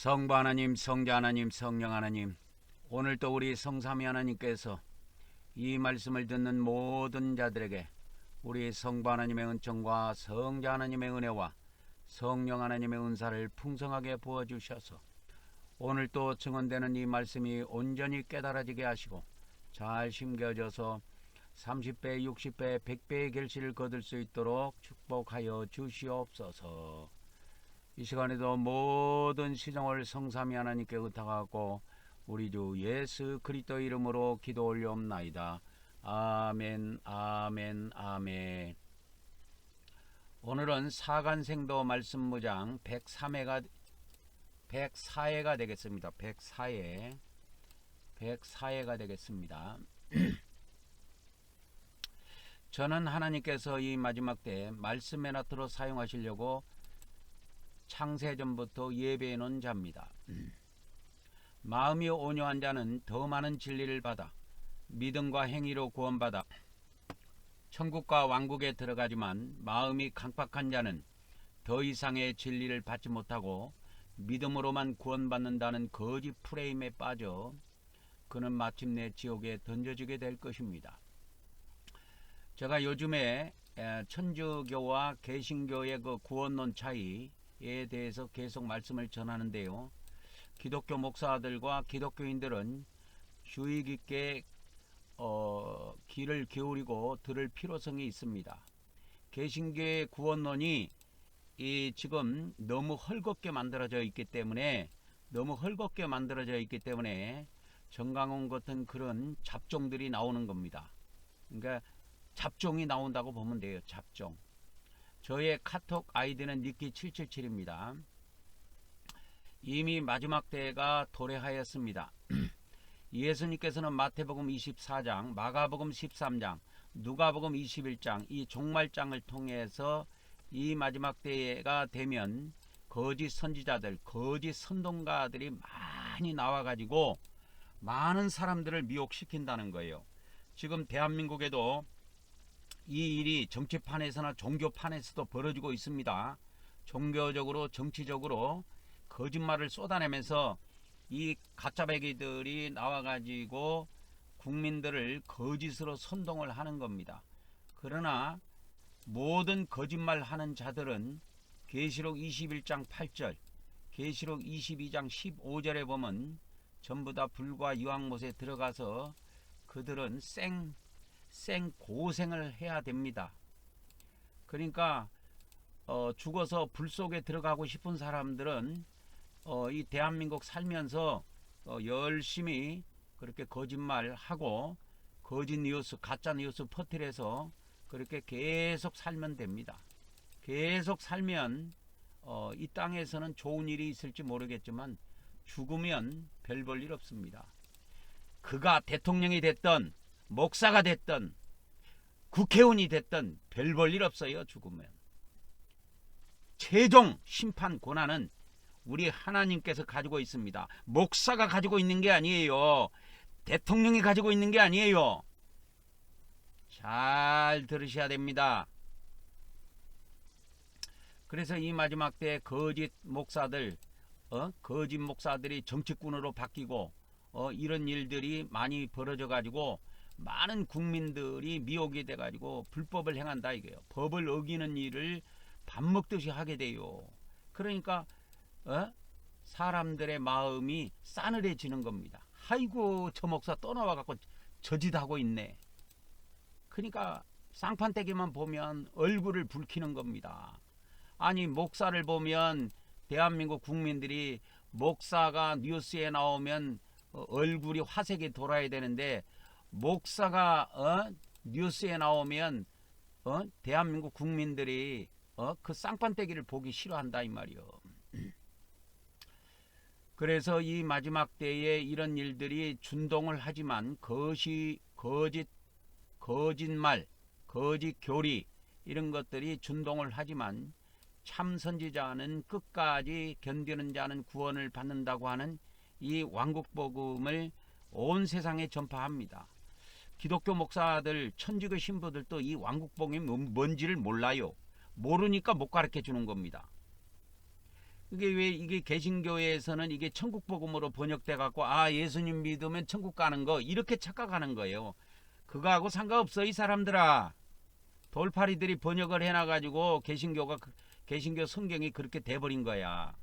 성부 하나님, 성자 하나님, 성령 하나님, 오늘도 우리 성삼위 하나님께서 이 말씀을 듣는 모든 자들에게 우리 성부 하나님의 은총과 성자 하나님의 은혜와 성령 하나님의 은사를 풍성하게 부어주셔서 오늘도 증언되는 이 말씀이 온전히 깨달아지게 하시고 잘 심겨져서 30배, 60배, 100배의 결실을 거둘 수 있도록 축복하여 주시옵소서. 이 시간에도 모든 시정을 성삼위 하나님께 의탁하고 우리 주 예수 그리스도 이름으로 기도 올려옵나이다. 아멘, 아멘, 아멘. 오늘은 사간생도 말씀 무장 104회가 되겠습니다. 104회가 되겠습니다. 저는 하나님께서 이 마지막 때 말씀 메나트로 사용하시려고 창세전부터 예배해 놓은 자입니다. 마음이 온유한 자는 더 많은 진리를 받아 믿음과 행위로 구원받아 천국과 왕국에 들어가지만 마음이 강팍한 자는 더 이상의 진리를 받지 못하고 믿음으로만 구원받는다는 거짓 프레임에 빠져 그는 마침내 지옥에 던져지게 될 것입니다. 제가 요즘에 천주교와 개신교의 그 구원론 차이에 대해서 계속 말씀을 전하는데요. 기독교 목사들과 기독교인들은 주의 깊게 귀를 기울이고 들을 필요성이 있습니다. 개신교의 구원론이 지금 너무 헐겁게 만들어져 있기 때문에 정강훈 같은 그런 잡종들이 나오는 겁니다. 그러니까 잡종이 나온다고 보면 돼요. 잡종. 저의 카톡 아이디는 니키777입니다. 이미 마지막 때가 도래하였습니다. 예수님께서는 마태복음 24장, 마가복음 13장, 누가복음 21장 이 종말장을 통해서 이 마지막 때가 되면 거짓 선지자들, 거짓 선동가들이 많이 나와가지고 많은 사람들을 미혹시킨다는 거예요. 지금 대한민국에도 이 일이 정치판에서나 종교판에서도 벌어지고 있습니다. 종교적으로 정치적으로 거짓말을 쏟아내면서 이 가짜배기들이 나와가지고 국민들을 거짓으로 선동을 하는 겁니다. 그러나 모든 거짓말하는 자들은 계시록 21장 8절, 계시록 22장 15절에 보면 전부 다 불과 유황못에 들어가서 그들은 생고생을 해야 됩니다. 그러니까 죽어서 불 속에 들어가고 싶은 사람들은 이 대한민국 살면서 열심히 그렇게 거짓말하고 거짓 뉴스, 가짜 뉴스 퍼뜨려서 그렇게 계속 살면 됩니다. 계속 살면 이 땅에서는 좋은 일이 있을지 모르겠지만 죽으면 별 볼 일 없습니다. 그가 대통령이 됐던 목사가 됐던 국회의원이 됐던 별 볼 일 없어요. 죽으면. 최종 심판 권한은 우리 하나님께서 가지고 있습니다. 목사가 가지고 있는 게 아니에요. 대통령이 가지고 있는 게 아니에요. 잘 들으셔야 됩니다. 그래서 이 마지막 때 거짓 목사들이 정치꾼으로 바뀌고 이런 일들이 많이 벌어져 가지고 많은 국민들이 미혹이 돼 가지고 불법을 행한다 이거예요. 법을 어기는 일을 밥 먹듯이 하게 돼요. 그러니까 사람들의 마음이 싸늘해지는 겁니다. 아이고 저 목사 또 나와갖고 저짓하고 있네. 그러니까 쌍판떼기만 보면 얼굴을 붉히는 겁니다. 아니 목사를 보면 대한민국 국민들이 목사가 뉴스에 나오면 얼굴이 화색이 돌아야 되는데 목사가 뉴스에 나오면 대한민국 국민들이 그 쌍판떼기를 보기 싫어한다 이 말이요. 그래서 이 마지막 때에 이런 일들이 준동을 하지만 거짓말, 거짓 교리 이런 것들이 준동을 하지만 참 선지자는 끝까지 견디는 자는 구원을 받는다고 하는 이 왕국복음을 온 세상에 전파합니다. 기독교 목사들, 천주교 신부들도 이 왕국복음이 뭔지를 몰라요. 모르니까 못 가르쳐 주는 겁니다. 이게 왜 이게 개신교에서는 이게 천국 복음으로 번역돼 갖고 아 예수님 믿으면 천국 가는 거 이렇게 착각하는 거예요. 그거하고 상관없어 이 사람들아. 돌파리들이 번역을 해놔가지고 개신교 성경이 그렇게 돼버린 거야.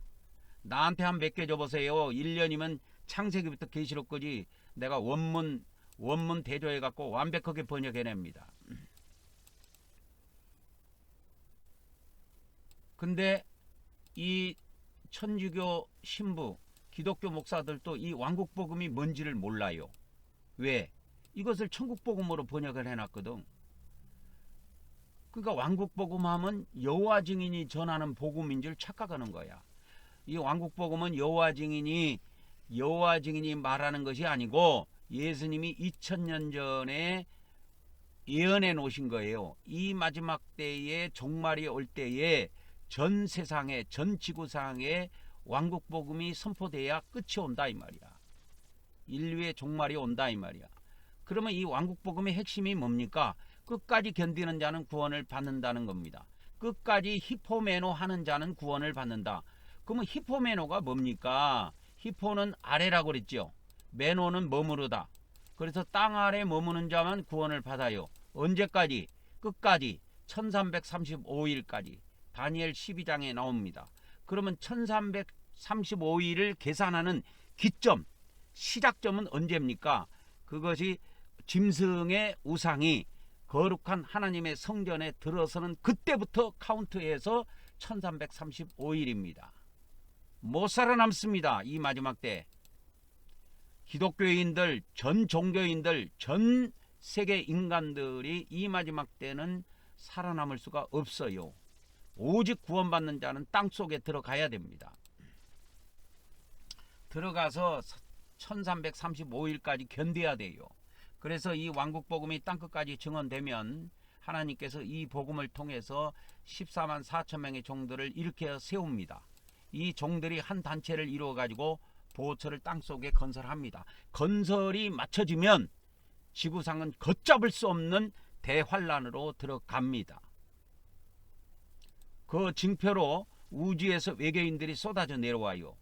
나한테 한 몇 개 줘보세요. 1년이면 창세기부터 계시록까지 내가 원문 대조해갖고 완벽하게 번역해냅니다. 근데 이 천주교 신부, 기독교 목사들도 이 왕국복음이 뭔지를 몰라요. 왜? 이것을 천국복음으로 번역을 해놨거든. 그러니까 왕국복음 하면 여호와 증인이 전하는 복음인 줄 착각하는 거야. 이 왕국복음은 여호와 증인이 말하는 것이 아니고 예수님이 2000년 전에 예언해 놓으신 거예요. 이 마지막 때에 종말이 올 때에 전 세상에 전 지구상에 왕국복음이 선포돼야 끝이 온다 이 말이야. 인류의 종말이 온다 이 말이야. 그러면 이 왕국복음의 핵심이 뭡니까? 끝까지 견디는 자는 구원을 받는다는 겁니다. 끝까지 히포메노 하는 자는 구원을 받는다. 그러면 히포메노가 뭡니까? 히포는 아래라고 그랬죠. 메노는 머무르다. 그래서 땅 아래 머무는 자만 구원을 받아요. 언제까지? 끝까지 1335일까지. 다니엘 12장에 나옵니다. 그러면 1335일을 계산하는 기점, 시작점은 언제입니까? 그것이 짐승의 우상이 거룩한 하나님의 성전에 들어서는 그때부터 카운트해서 1335일입니다. 못 살아남습니다. 이 마지막 때. 기독교인들, 전 종교인들, 전 세계 인간들이 이 마지막 때는 살아남을 수가 없어요. 오직 구원받는 자는 땅속에 들어가야 됩니다. 들어가서 1335일까지 견뎌야 돼요. 그래서 이 왕국복음이 땅끝까지 증언되면 하나님께서 이 복음을 통해서 14만 4천 명의 종들을 일으켜 세웁니다. 이 종들이 한 단체를 이루어 가지고 보호처를 땅속에 건설합니다. 건설이 맞춰지면 지구상은 걷잡을 수 없는 대환란으로 들어갑니다. 그 징표로 우주에서 외계인들이 쏟아져 내려와요.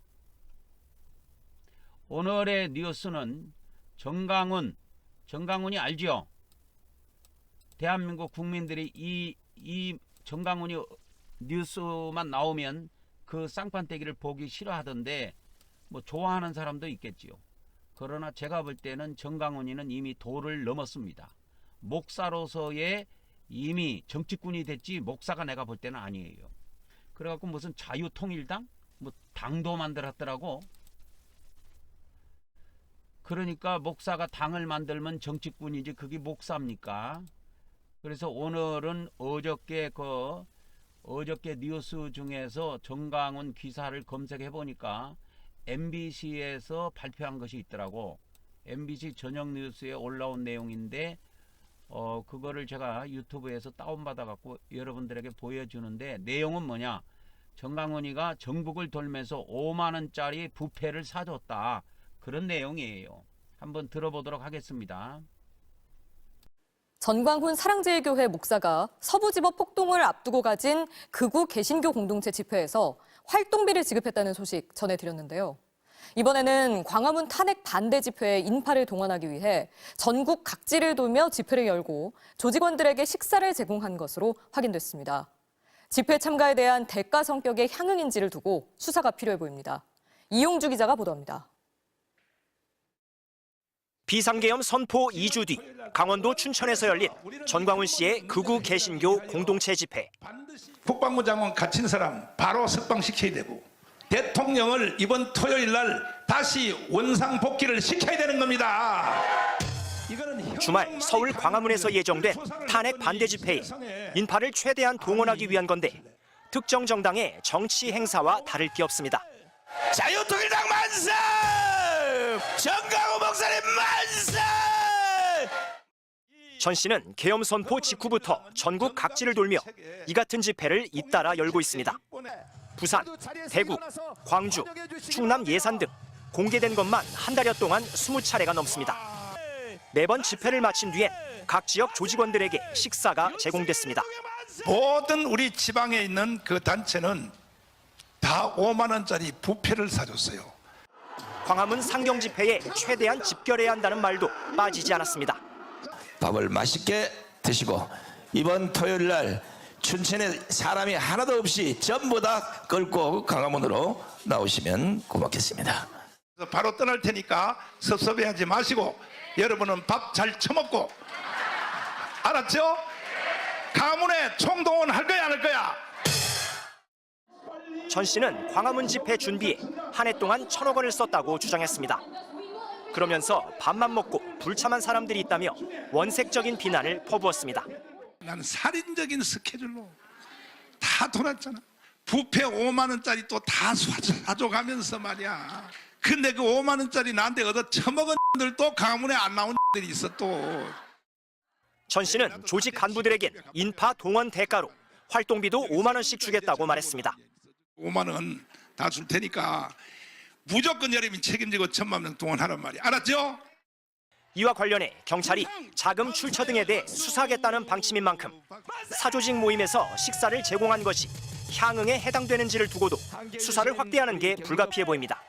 오늘의 뉴스는 정강훈이 알죠? 대한민국 국민들이 이 정강훈이 뉴스만 나오면 그 쌍판떼기를 보기 싫어하던데 뭐 좋아하는 사람도 있겠지요. 그러나 제가 볼 때는 정강훈이는 이미 도를 넘었습니다. 목사로서의 이미 정치꾼이 됐지 목사가 내가 볼 때는 아니에요. 그래갖고 무슨 자유통일당? 뭐 당도 만들었더라고. 그러니까 목사가 당을 만들면 정치꾼이지 그게 목사입니까? 그래서 오늘은 어저께 뉴스 중에서 정강훈 기사를 검색해 보니까 MBC에서 발표한 것이 있더라고. MBC 저녁 뉴스에 올라온 내용인데 그거를 제가 유튜브에서 다운받아 갖고 여러분들에게 보여주는데 내용은 뭐냐? 정강훈이가 전국을 돌면서 5만 원짜리 부페를 사줬다. 그런 내용이에요. 한번 들어보도록 하겠습니다. 전광훈 사랑제일교회 목사가 서부지법 폭동을 앞두고 가진 극우 개신교 공동체 집회에서 활동비를 지급했다는 소식 전해드렸는데요. 이번에는 광화문 탄핵 반대 집회에 인파를 동원하기 위해 전국 각지를 돌며 집회를 열고 조직원들에게 식사를 제공한 것으로 확인됐습니다. 집회 참가에 대한 대가 성격의 향응인지를 두고 수사가 필요해 보입니다. 이용주 기자가 보도합니다. 비상계엄 선포 2주 뒤 강원도 춘천에서 열린 전광훈 씨의 극우 개신교 공동체 집회. 국방부 장관 갇힌 사람 바로 석방시켜야 되고 대통령을 이번 토요일 날 다시 원상 복귀를 시켜야 되는 겁니다. 주말 서울 광화문에서 예정된 탄핵 반대 집회에 인파를 최대한 동원하기 위한 건데 특정 정당의 정치 행사와 다를 게 없습니다. 자유통일당 만세! 정강훈 목사님 만세! 전 씨는 계엄 선포 직후부터 전국 각지를 돌며 이 같은 집회를 잇따라 열고 있습니다. 부산, 대구, 광주, 충남 예산 등 공개된 것만 한 달여 동안 20차례가 넘습니다. 매번 집회를 마친 뒤엔 각 지역 조직원들에게 식사가 제공됐습니다. 모든 우리 지방에 있는 그 단체는 다 5만 원짜리 부패를 사줬어요. 광화문 상경 집회에 최대한 집결해야 한다는 말도 빠지지 않았습니다. 밥을 맛있게 드시고 이번 토요일 날 춘천에 사람이 하나도 없이 전부 다 끌고 광화문으로 나오시면 고맙겠습니다. 바로 떠날 테니까 섭섭해하지 마시고 여러분은 밥 잘 처먹고, 알았죠? 가문에 총동원할 거야 안 할 거야? 전 씨는 광화문 집회 준비에 한 해 동안 1,000억 원을 썼다고 주장했습니다. 그러면서 밥만 먹고 불참한 사람들이 있다며 원색적인 비난을 퍼부었습니다. 나는 살인적인 스케줄로 다 돌았잖아. 부패 5만 원짜리 또 다 사줘가면서 말이야. 근데 그 5만 원짜리 나한테 얻어 처먹은 들도 강문에 안 나온 들이 있어 또. 전 씨는 조직 간부들에겐 인파 동원 대가로 활동비도 5만 원씩 주겠다고 말했습니다. 5만 원 다 줄 테니까 무조건 여러분이 책임지고 1,000만 명 동원하란 말이야. 알았죠? 이와 관련해 경찰이 자금 출처 등에 대해 수사하겠다는 방침인 만큼 사조직 모임에서 식사를 제공한 것이 향응에 해당되는지를 두고도 수사를 확대하는 게 불가피해 보입니다.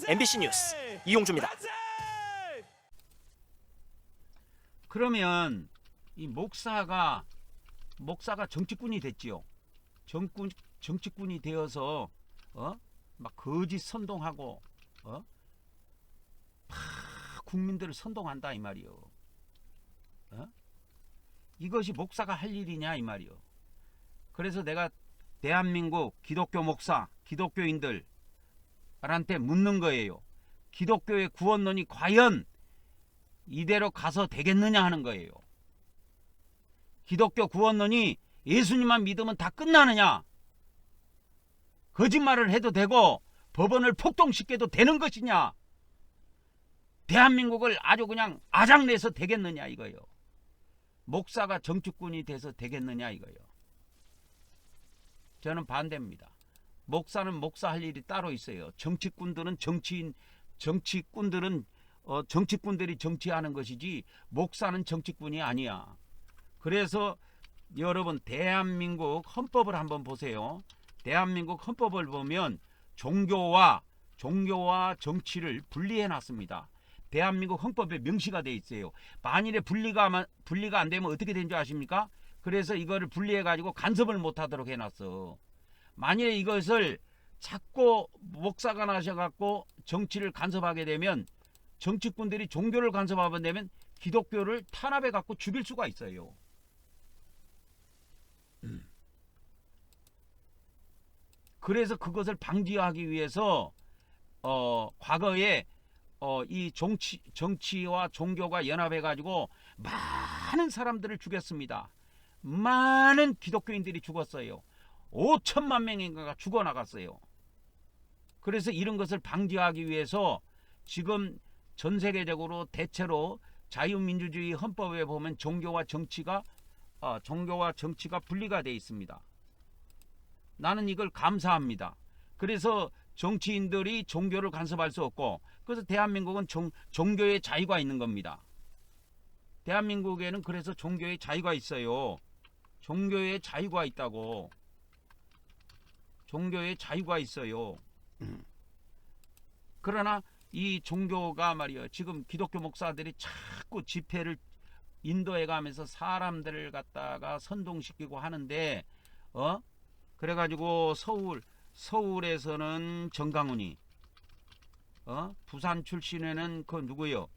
MBC 뉴스 이용주입니다. 그러면 이 목사가 정치꾼이 됐지요. 정치꾼이 되어서 막 거짓 선동하고 국민들을 선동한다 이 말이요. 이것이 목사가 할 일이냐 이 말이요. 그래서 내가 대한민국 기독교 목사, 기독교인들한테 묻는 거예요. 기독교의 구원론이 과연 이대로 가서 되겠느냐 하는 거예요. 기독교 구원론이 예수님만 믿으면 다 끝나느냐? 거짓말을 해도 되고 법원을 폭동시켜도 되는 것이냐? 대한민국을 아주 그냥 아작내서 되겠느냐 이거요. 목사가 정치꾼이 돼서 되겠느냐 이거요. 저는 반대입니다. 목사는 목사할 일이 따로 있어요. 정치꾼들은 정치꾼들이 정치하는 것이지 목사는 정치꾼이 아니야. 그래서 여러분 대한민국 헌법을 한번 보세요. 대한민국 헌법을 보면 종교와 정치를 분리해 놨습니다. 대한민국 헌법에 명시가 돼 있어요. 만일에 분리가 안 되면 어떻게 된 줄 아십니까? 그래서 이거를 분리해 가지고 간섭을 못 하도록 해 놨어. 만일에 이것을 자꾸 목사가 나셔 갖고 정치를 간섭하게 되면 정치꾼들이 종교를 간섭하게 되면 기독교를 탄압해 갖고 죽일 수가 있어요. 그래서 그것을 방지하기 위해서 과거에 이 정치와 종교가 연합해 가지고 많은 사람들을 죽였습니다. 많은 기독교인들이 죽었어요. 5천만 명인가가 죽어나갔어요. 그래서 이런 것을 방지하기 위해서 지금 전 세계적으로 대체로 자유민주주의 헌법에 보면 종교와 정치가 분리가 되어 있습니다. 나는 이걸 감사합니다. 그래서 정치인들이 종교를 간섭할 수 없고, 그래서 대한민국은 종교의 자유가 있는 겁니다. 대한민국에는 그래서 종교의 자유가 있어요. 종교의 자유가 있다고. 종교의 자유가 있어요. 그러나 이 종교가 말이요, 지금 기독교 목사들이 자꾸 집회를 인도해 가면서 사람들을 갖다가 선동시키고 하는데, 그래가지고 서울에서는 정강훈이, 부산 출신에는 그 누구요?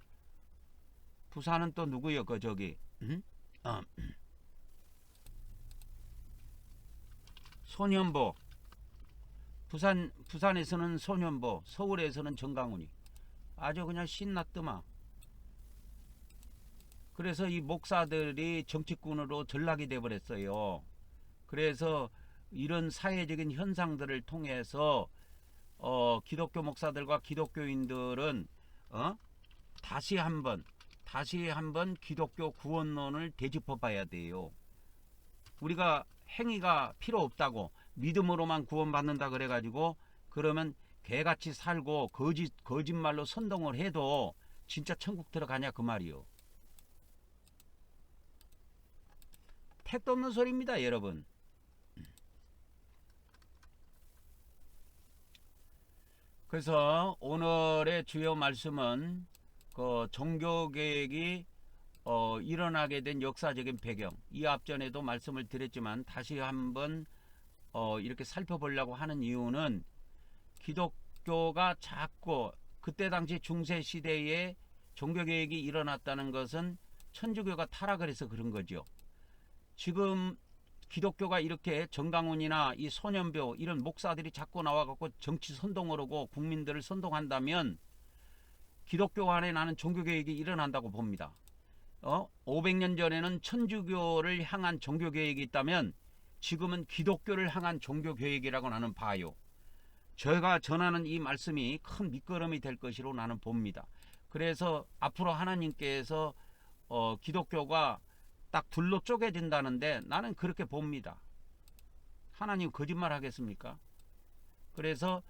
부산은 또 누구요? 그 저기, 손현보. 부산에서는 손현보, 서울에서는 정강훈이. 아주 그냥 신났더만. 그래서 이 목사들이 정치꾼으로 전락이 돼버렸어요. 그래서 이런 사회적인 현상들을 통해서 기독교 목사들과 기독교인들은 다시 한번 기독교 구원론을 되짚어 봐야 돼요. 우리가 행위가 필요 없다고, 믿음으로만 구원받는다 그래가지고 그러면 개같이 살고 거짓말로 선동을 해도 진짜 천국 들어가냐 그 말이요. 택도 없는 소리입니다, 여러분. 그래서 오늘의 주요 말씀은 그 종교개혁이 일어나게 된 역사적인 배경, 이 앞전에도 말씀을 드렸지만 다시 한번 이렇게 살펴보려고 하는 이유는 기독교가 자꾸 그때 당시 중세 시대에 종교개혁이 일어났다는 것은 천주교가 타락을 해서 그런 거죠. 지금 기독교가 이렇게 정강훈이나 이 소년교 이런 목사들이 자꾸 나와갖고 정치 선동을 하고 국민들을 선동한다면 기독교 안에 나는 종교개혁이 일어난다고 봅니다. 500년 전에는 천주교를 향한 종교개혁이 있다면 지금은 기독교를 향한 종교개혁이라고 나는 봐요. 제가 전하는 이 말씀이 큰 밑거름이 될 것이로 나는 봅니다. 그래서 앞으로 하나님께서 기독교가 딱 둘로 쪼개진다는데 나는 그렇게 봅니다. 하나님 거짓말 하겠습니까? 그래서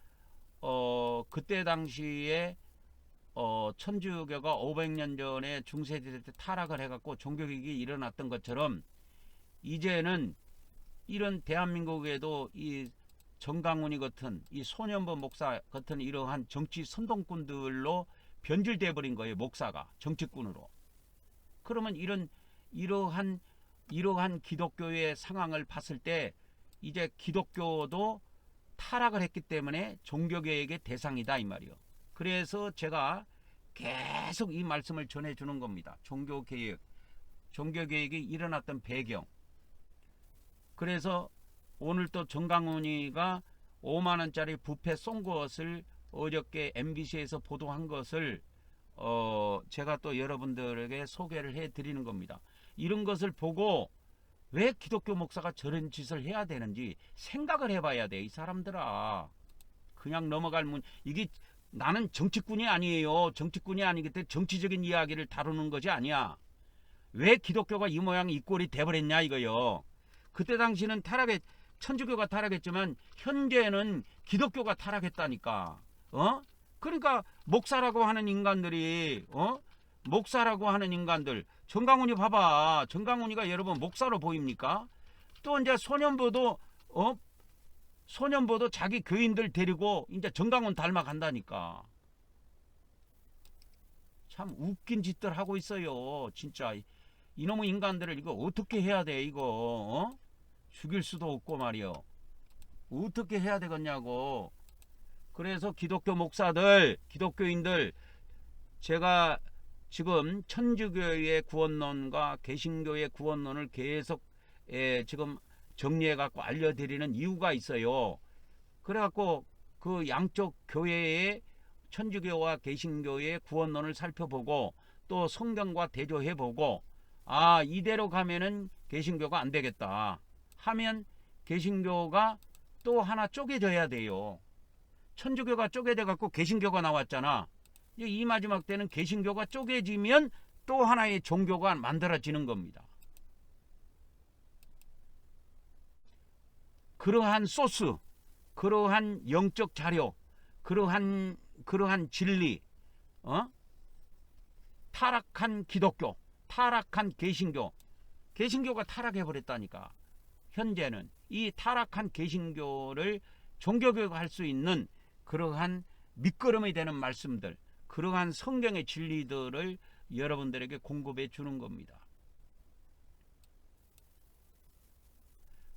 그때 당시에 천주교가 500년 전에 중세시대 때 타락을 해갖고 종교개혁이 일어났던 것처럼 이제는 이런 대한민국에도 이 정강훈이 같은 이 소년보 목사 같은 이러한 정치 선동꾼들로 변질돼 버린 거예요. 목사가 정치꾼으로. 그러면 이러한 기독교의 상황을 봤을 때 이제 기독교도 타락을 했기 때문에 종교개혁의 대상이다 이 말이요. 그래서 제가 계속 이 말씀을 전해주는 겁니다. 종교개혁이 일어났던 배경. 그래서 오늘 또 정강훈이가 5만원짜리 부패 쏜 것을 어저께 MBC에서 보도한 것을 제가 또 여러분들에게 소개를 해드리는 겁니다. 이런 것을 보고 왜 기독교 목사가 저런 짓을 해야 되는지 생각을 해봐야 돼. 이 사람들아. 그냥 넘어갈 이게 나는 정치꾼이 아니에요. 정치꾼이 아니기 때문에 정치적인 이야기를 다루는 것이 아니야. 왜 기독교가 이 모양 이 꼴이 돼버렸냐 이거요. 그때 당시는 천주교가 타락했지만 현재는 기독교가 타락했다니까. 그러니까 목사라고 하는 인간들이 정강훈이 봐봐. 정강훈이가 여러분 목사로 보입니까? 또 이제 소년보도 자기 교인들 데리고 이제 정강훈 닮아간다니까. 참 웃긴 짓들 하고 있어요. 진짜 이놈의 인간들을 이거 어떻게 해야 돼 이거. 죽일 수도 없고 말이요. 어떻게 해야 되겠냐고. 그래서 기독교 목사들, 기독교인들, 제가 지금 천주교의 구원론과 개신교의 구원론을 계속 지금 정리해 갖고 알려드리는 이유가 있어요. 그래갖고 그 양쪽 교회의 천주교와 개신교의 구원론을 살펴보고 또 성경과 대조해보고 이대로 가면은 개신교가 안 되겠다 하면 개신교가 또 하나 쪼개져야 돼요. 천주교가 쪼개져 갖고 개신교가 나왔잖아. 이 마지막 때는 개신교가 쪼개지면 또 하나의 종교가 만들어지는 겁니다. 그러한 소스, 그러한 영적 자료, 그러한 진리, 타락한 기독교, 타락한 개신교가 타락해버렸다니까. 현재는 이 타락한 개신교를 종교개혁할 수 있는 그러한 밑거름이 되는 말씀들, 그러한 성경의 진리들을 여러분들에게 공급해 주는 겁니다.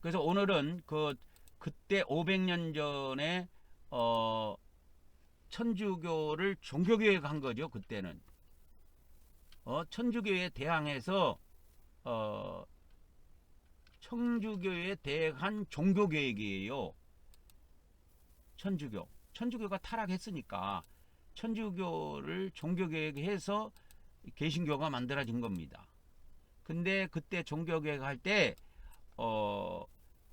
그래서 오늘은 그때 500년 전에 천주교를 종교개혁한 거죠. 그때는 천주교에 대항해서 천주교에 대한 종교개혁이에요. 천주교가 타락했으니까 천주교를 종교개혁해서 개신교가 만들어진 겁니다. 근데 그때 종교개혁할 때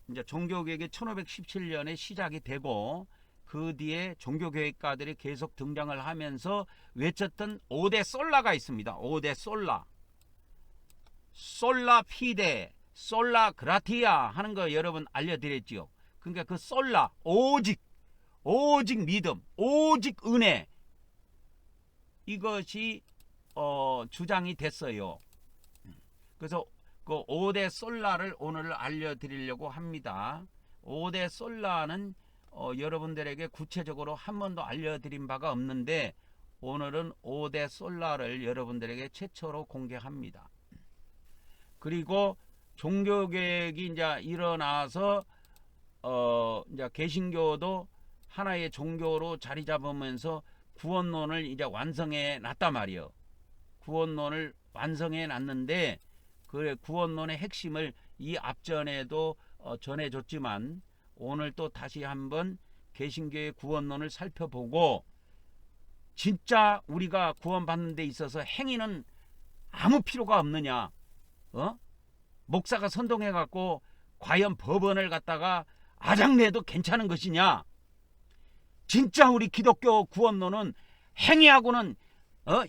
이제 종교개혁이 1517년에 시작이 되고 그 뒤에 종교개혁가들이 계속 등장을 하면서 외쳤던 5대 솔라가 있습니다. 5대 솔라 피데, 솔라 그라티아 하는 거 여러분 알려드렸지요. 그러니까 그 솔라, 오직 믿음, 오직 은혜, 이것이 주장이 됐어요. 그래서 그 5대 솔라를 오늘 알려드리려고 합니다. 5대 솔라는 여러분들에게 구체적으로 한 번도 알려드린 바가 없는데 오늘은 5대 솔라를 여러분들에게 최초로 공개합니다. 그리고 종교개혁이 이제 일어나서 이제 개신교도 하나의 종교로 자리 잡으면서 구원론을 이제 완성해 놨단 말이에요. 구원론을 완성해 놨는데 그 구원론의 핵심을 이 앞전에도 전해줬지만 오늘 또 다시 한번 개신교의 구원론을 살펴보고 진짜 우리가 구원받는 데 있어서 행위는 아무 필요가 없느냐? 목사가 선동해 갖고 과연 법원을 갖다가 아작내도 괜찮은 것이냐? 진짜 우리 기독교 구원론은 행위하고는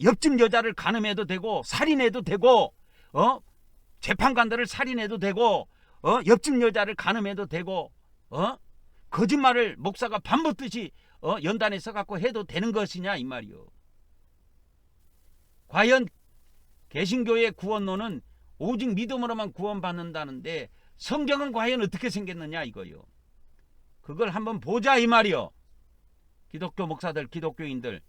옆집 여자를 간음해도 되고 살인해도 되고 재판관들을 살인해도 되고 옆집 여자를 간음해도 되고 거짓말을 목사가 밤붙듯이 연단에 서갖고 해도 되는 것이냐 이 말이요. 과연 개신교의 구원론은 오직 믿음으로만 구원받는다는데 성경은 과연 어떻게 생겼느냐 이거요. 그걸 한번 보자 이 말이요. 기독교 목사들, 기독교인들.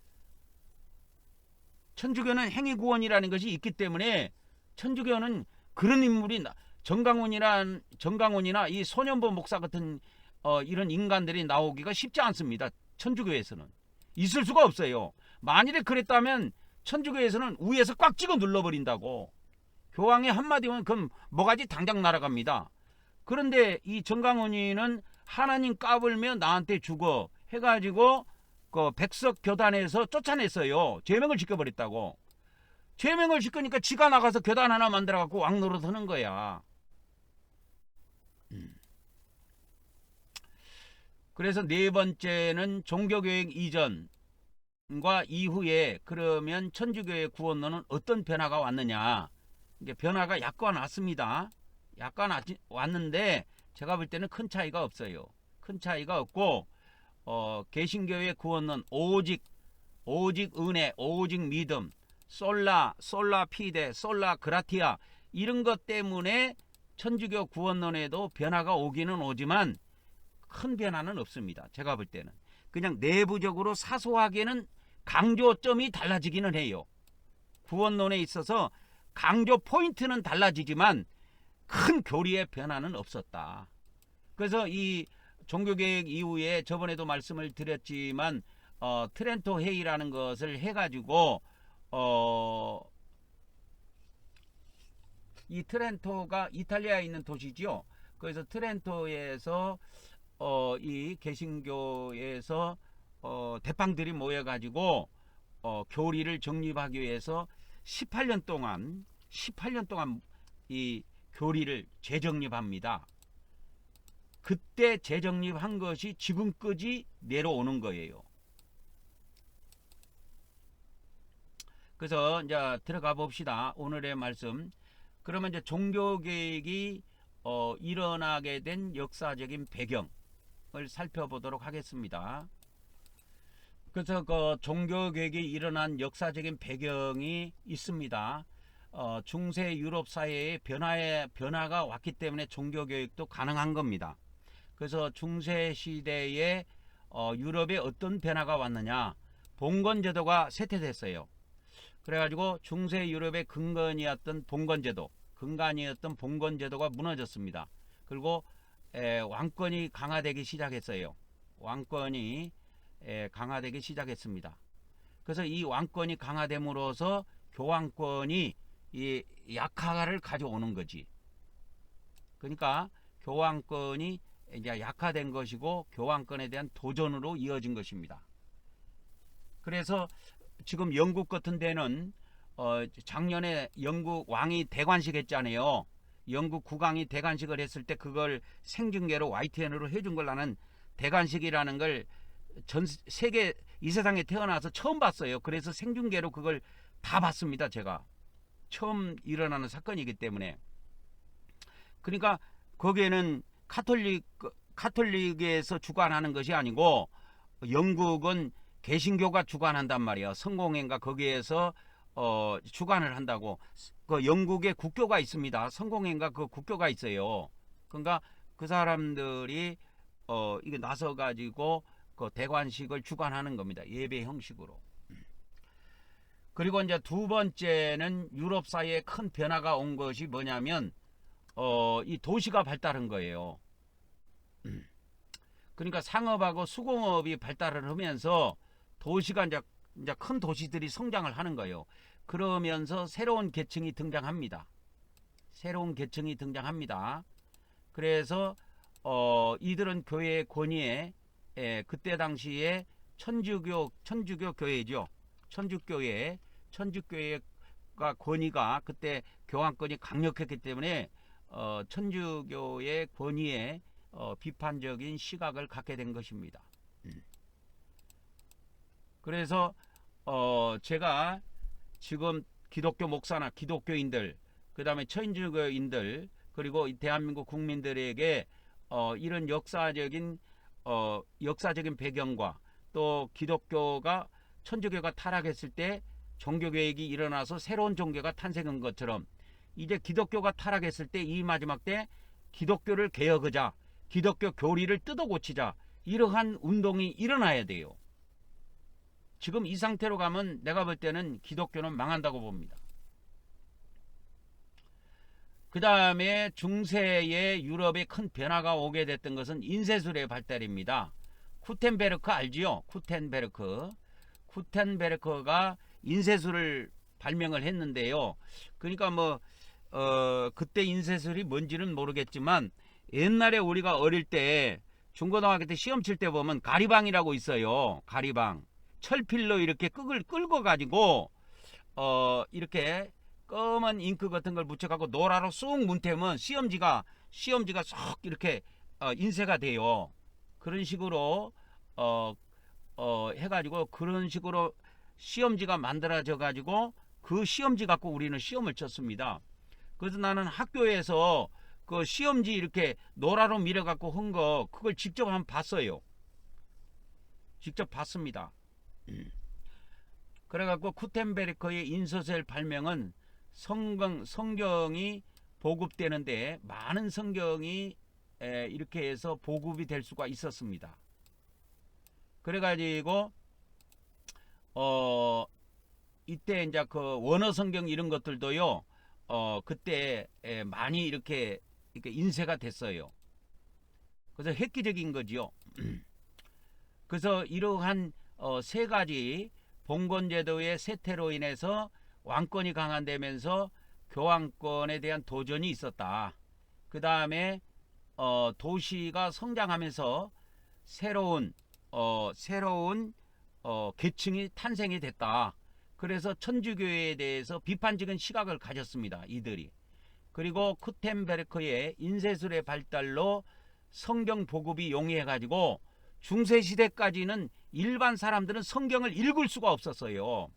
천주교는 행위구원이라는 것이 있기 때문에 천주교는 그런 인물이 정강훈이나 이 소년보 목사 같은 이런 인간들이 나오기가 쉽지 않습니다. 천주교에서는 있을 수가 없어요. 만일에 그랬다면 천주교에서는 위에서 꽉 찍어 눌러버린다고. 교황의 한마디면 그럼 뭐가지 당장 날아갑니다. 그런데 이 정강훈이는 하나님 까불며 나한테 죽어 해가지고 그 백석 교단에서 쫓아냈어요. 죄명을 지켜버렸다고. 죄명을 지키니까 지가 나가서 교단 하나 만들어갖고 왕노릇 하는 거야. 그래서 네 번째는 종교개혁 이전과 이후에 그러면 천주교의 구원론은 어떤 변화가 왔느냐. 이게 변화가 약간 왔습니다. 약간 왔는데 제가 볼 때는 큰 차이가 없어요. 큰 차이가 없고 개신교의 구원론 오직 은혜, 오직 믿음, 솔라 피데, 솔라 그라티아 이런 것 때문에 천주교 구원론에도 변화가 오기는 오지만 큰 변화는 없습니다. 제가 볼 때는 그냥 내부적으로 사소하게는 강조점이 달라지기는 해요. 구원론에 있어서 강조 포인트는 달라지지만 큰 교리의 변화는 없었다. 그래서 이 종교개혁 이후에 저번에도 말씀을 드렸지만 트렌토 회의라는 것을 해가지고 이 트렌토가 이탈리아에 있는 도시지요. 그래서 트렌토에서 이 개신교에서 대빵들이 모여가지고 교리를 정립하기 위해서 18년 동안 이 교리를 재정립합니다. 그때 재정립한 것이 지금까지 내려오는 거예요. 그래서 이제 들어가 봅시다. 오늘의 말씀. 그러면 이제 종교개혁이 일어나게 된 역사적인 배경을 살펴보도록 하겠습니다. 그래서 그 종교개혁이 일어난 역사적인 배경이 있습니다. 중세 유럽 사회에 변화가 왔기 때문에 종교개혁도 가능한 겁니다. 그래서 중세 시대에 유럽에 어떤 변화가 왔느냐. 봉건제도가 쇠퇴됐어요. 그래가지고 중세 유럽의 근간이었던 봉건제도가 무너졌습니다. 그리고 왕권이 강화되기 시작했어요. 왕권이 강화되기 시작했습니다. 그래서 이 왕권이 강화됨으로써 교황권이 이 약화를 가져오는 거지. 그러니까 교황권이 이제 약화된 것이고 교황권에 대한 도전으로 이어진 것입니다. 그래서 지금 영국 같은 데는 작년에 영국 왕이 대관식 했잖아요. 영국 국왕이 대관식을 했을 때 그걸 생중계로 YTN으로 해준 걸 나는 대관식이라는 걸 전 세계 이 세상에 태어나서 처음 봤어요. 그래서 생중계로 그걸 다 봤습니다. 제가 처음 일어나는 사건이기 때문에. 그러니까 거기에는 카톨릭에서 주관하는 것이 아니고 영국은 개신교가 주관한단 말이에요. 성공회가 거기에서 주관을 한다고. 그 영국에 국교가 있습니다. 성공회가 그 국교가 있어요. 그러니까 그 사람들이 이게 나서 가지고 그 대관식을 주관하는 겁니다. 예배 형식으로. 그리고 이제 두 번째는 유럽 사회에 큰 변화가 온 것이 뭐냐면 이 도시가 발달한 거예요. 그러니까 상업하고 수공업이 발달을 하면서 도시가 이제 큰 도시들이 성장을 하는 거예요. 그러면서 새로운 계층이 등장합니다. 새로운 계층이 등장합니다. 그래서 이들은 교회의 권위에 그때 당시에 천주교 교회죠. 천주교회가 권위가 그때 교황권이 강력했기 때문에 천주교의 권위에 비판적인 시각을 갖게 된 것입니다. 그래서 제가 지금 기독교 목사나 기독교인들, 그 다음에 천주교인들, 그리고 대한민국 국민들에게 이런 역사적인 배경과 또 기독교가 천주교가 타락했을 때 종교개혁이 일어나서 새로운 종교가 탄생한 것처럼 이제 기독교가 타락했을 때 이 마지막 때 기독교를 개혁하자, 기독교 교리를 뜯어 고치자, 이러한 운동이 일어나야 돼요. 지금 이 상태로 가면 내가 볼 때는 기독교는 망한다고 봅니다. 그 다음에 중세의 유럽에 큰 변화가 오게 됐던 것은 인쇄술의 발달입니다. 구텐베르크 알지요? 구텐베르크가 인쇄술을 발명을 했는데요. 그러니까 그때 인쇄술이 뭔지는 모르겠지만 옛날에 우리가 어릴 때 중고등학교 때 시험 칠 때 보면 가리방이라고 있어요. 가리방. 철필로 이렇게 끌고 가지고 이렇게 검은 잉크 같은 걸 묻혀갖고 노라로 쑥 문태면 시험지가 쏙 이렇게 인쇄가 돼요. 그런 식으로 해가지고 그런 식으로 시험지가 만들어져 가지고 그 시험지 갖고 우리는 시험을 쳤습니다. 그래서 나는 학교에서 그 시험지 이렇게 노라로 밀어갖고 한 거 그걸 직접 한번 봤어요. 직접 봤습니다. 그래갖고 구텐베르크의 인쇄술 발명은 성경이 보급되는데 많은 성경이 이렇게 해서 보급이 될 수가 있었습니다. 그래가지고 이때 이제 그 원어 성경 이런 것들도요 그때 많이 이렇게 인쇄가 됐어요. 그래서 획기적인 거지요. 그래서 이러한 세 가지 봉건제도의 쇠퇴로 인해서 왕권이 강화되면서 교황권에 대한 도전이 있었다. 그 다음에 도시가 성장하면서 새로운 계층이 탄생이 됐다. 그래서 천주교에 대해서 비판적인 시각을 가졌습니다. 이들이. 그리고 구텐베르크의 인쇄술의 발달로 성경 보급이 용이해 가지고 중세시대까지는 일반 사람들은 성경을 읽을 수가 없었어요.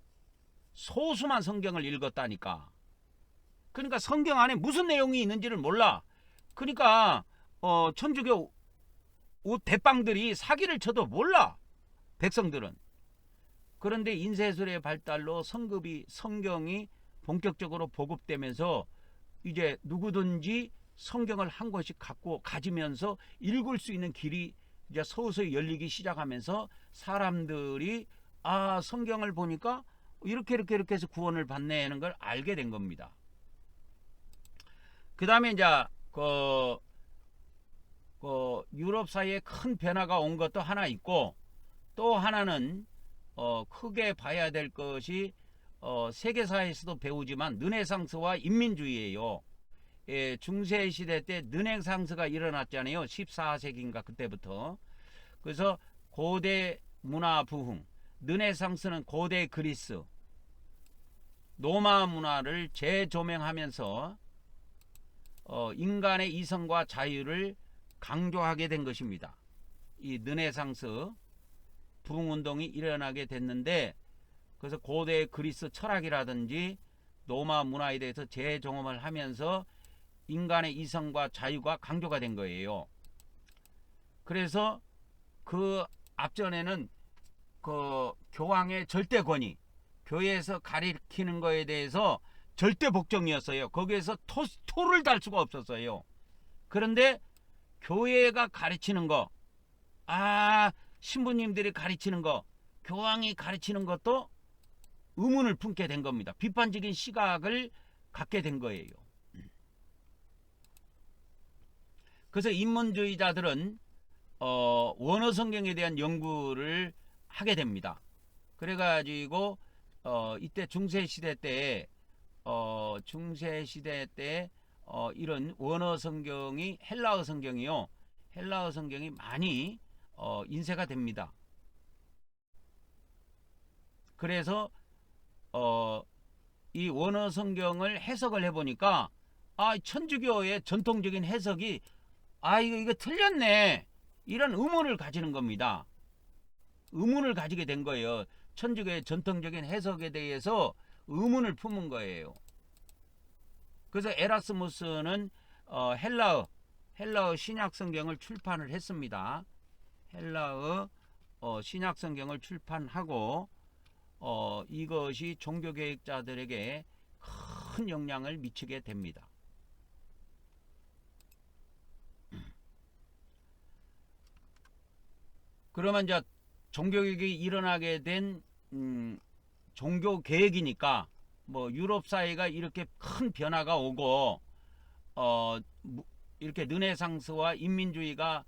소수만 성경을 읽었다니까. 그러니까 성경 안에 무슨 내용이 있는지를 몰라. 그러니까 천주교 대빵들이 사기를 쳐도 몰라. 백성들은. 그런데 인쇄술의 발달로 성경이 본격적으로 보급되면서 이제 누구든지 성경을 한 권씩 가지면서 읽을 수 있는 길이 이제 서서히 열리기 시작하면서 사람들이 성경을 보니까 이렇게 해서 구원을 받네 하는 걸 알게 된 겁니다. 그 다음에 이제 유럽 사회에 큰 변화가 온 것도 하나 있고, 또 하나는 크게 봐야 될 것이 세계사에서도 배우지만 르네상스와 인민주의예요. 중세 시대 때 르네상스가 일어났잖아요. 14세기인가 그때부터. 그래서 고대 문화 부흥, 르네상스는 고대 그리스, 로마 문화를 재조명하면서 인간의 이성과 자유를 강조하게 된 것입니다. 이 르네상스 부흥운동이 일어나게 됐는데, 그래서 고대 그리스 철학이라든지 로마 문화에 대해서 재종험을 하면서 인간의 이성과 자유가 강조가 된 거예요. 그래서 그 앞전에는 그 교황의 절대 권위, 교회에서 가리키는 거에 대해서 절대 복종이었어요. 거기에서 토를 달 수가 없었어요. 그런데 교회가 가르치는 거, 신부님들이 가르치는 거, 교황이 가르치는 것도 의문을 품게 된 겁니다. 비판적인 시각을 갖게 된 거예요. 그래서 인문주의자들은 원어 성경에 대한 연구를 하게 됩니다. 그래가지고 이때 중세 시대 때 이런 원어 성경이 헬라어 성경이요. 헬라어 성경이 많이 인쇄가 됩니다. 그래서 이 원어 성경을 해석을 해보니까 천주교의 전통적인 해석이 이거 틀렸네, 이런 의문을 가지는 겁니다. 의문을 가지게 된 거예요. 천주교의 전통적인 해석에 대해서 의문을 품은 거예요. 그래서 에라스무스는 헬라어 신약 성경을 출판을 했습니다. 헬라어 신약 성경을 출판하고 이것이 종교개혁자들에게 큰 영향을 미치게 됩니다. 그러면 이제 종교개혁이 일어나게 된 종교개혁이니까 뭐 유럽 사회가 이렇게 큰 변화가 오고 이렇게 르네상스와 인민주의가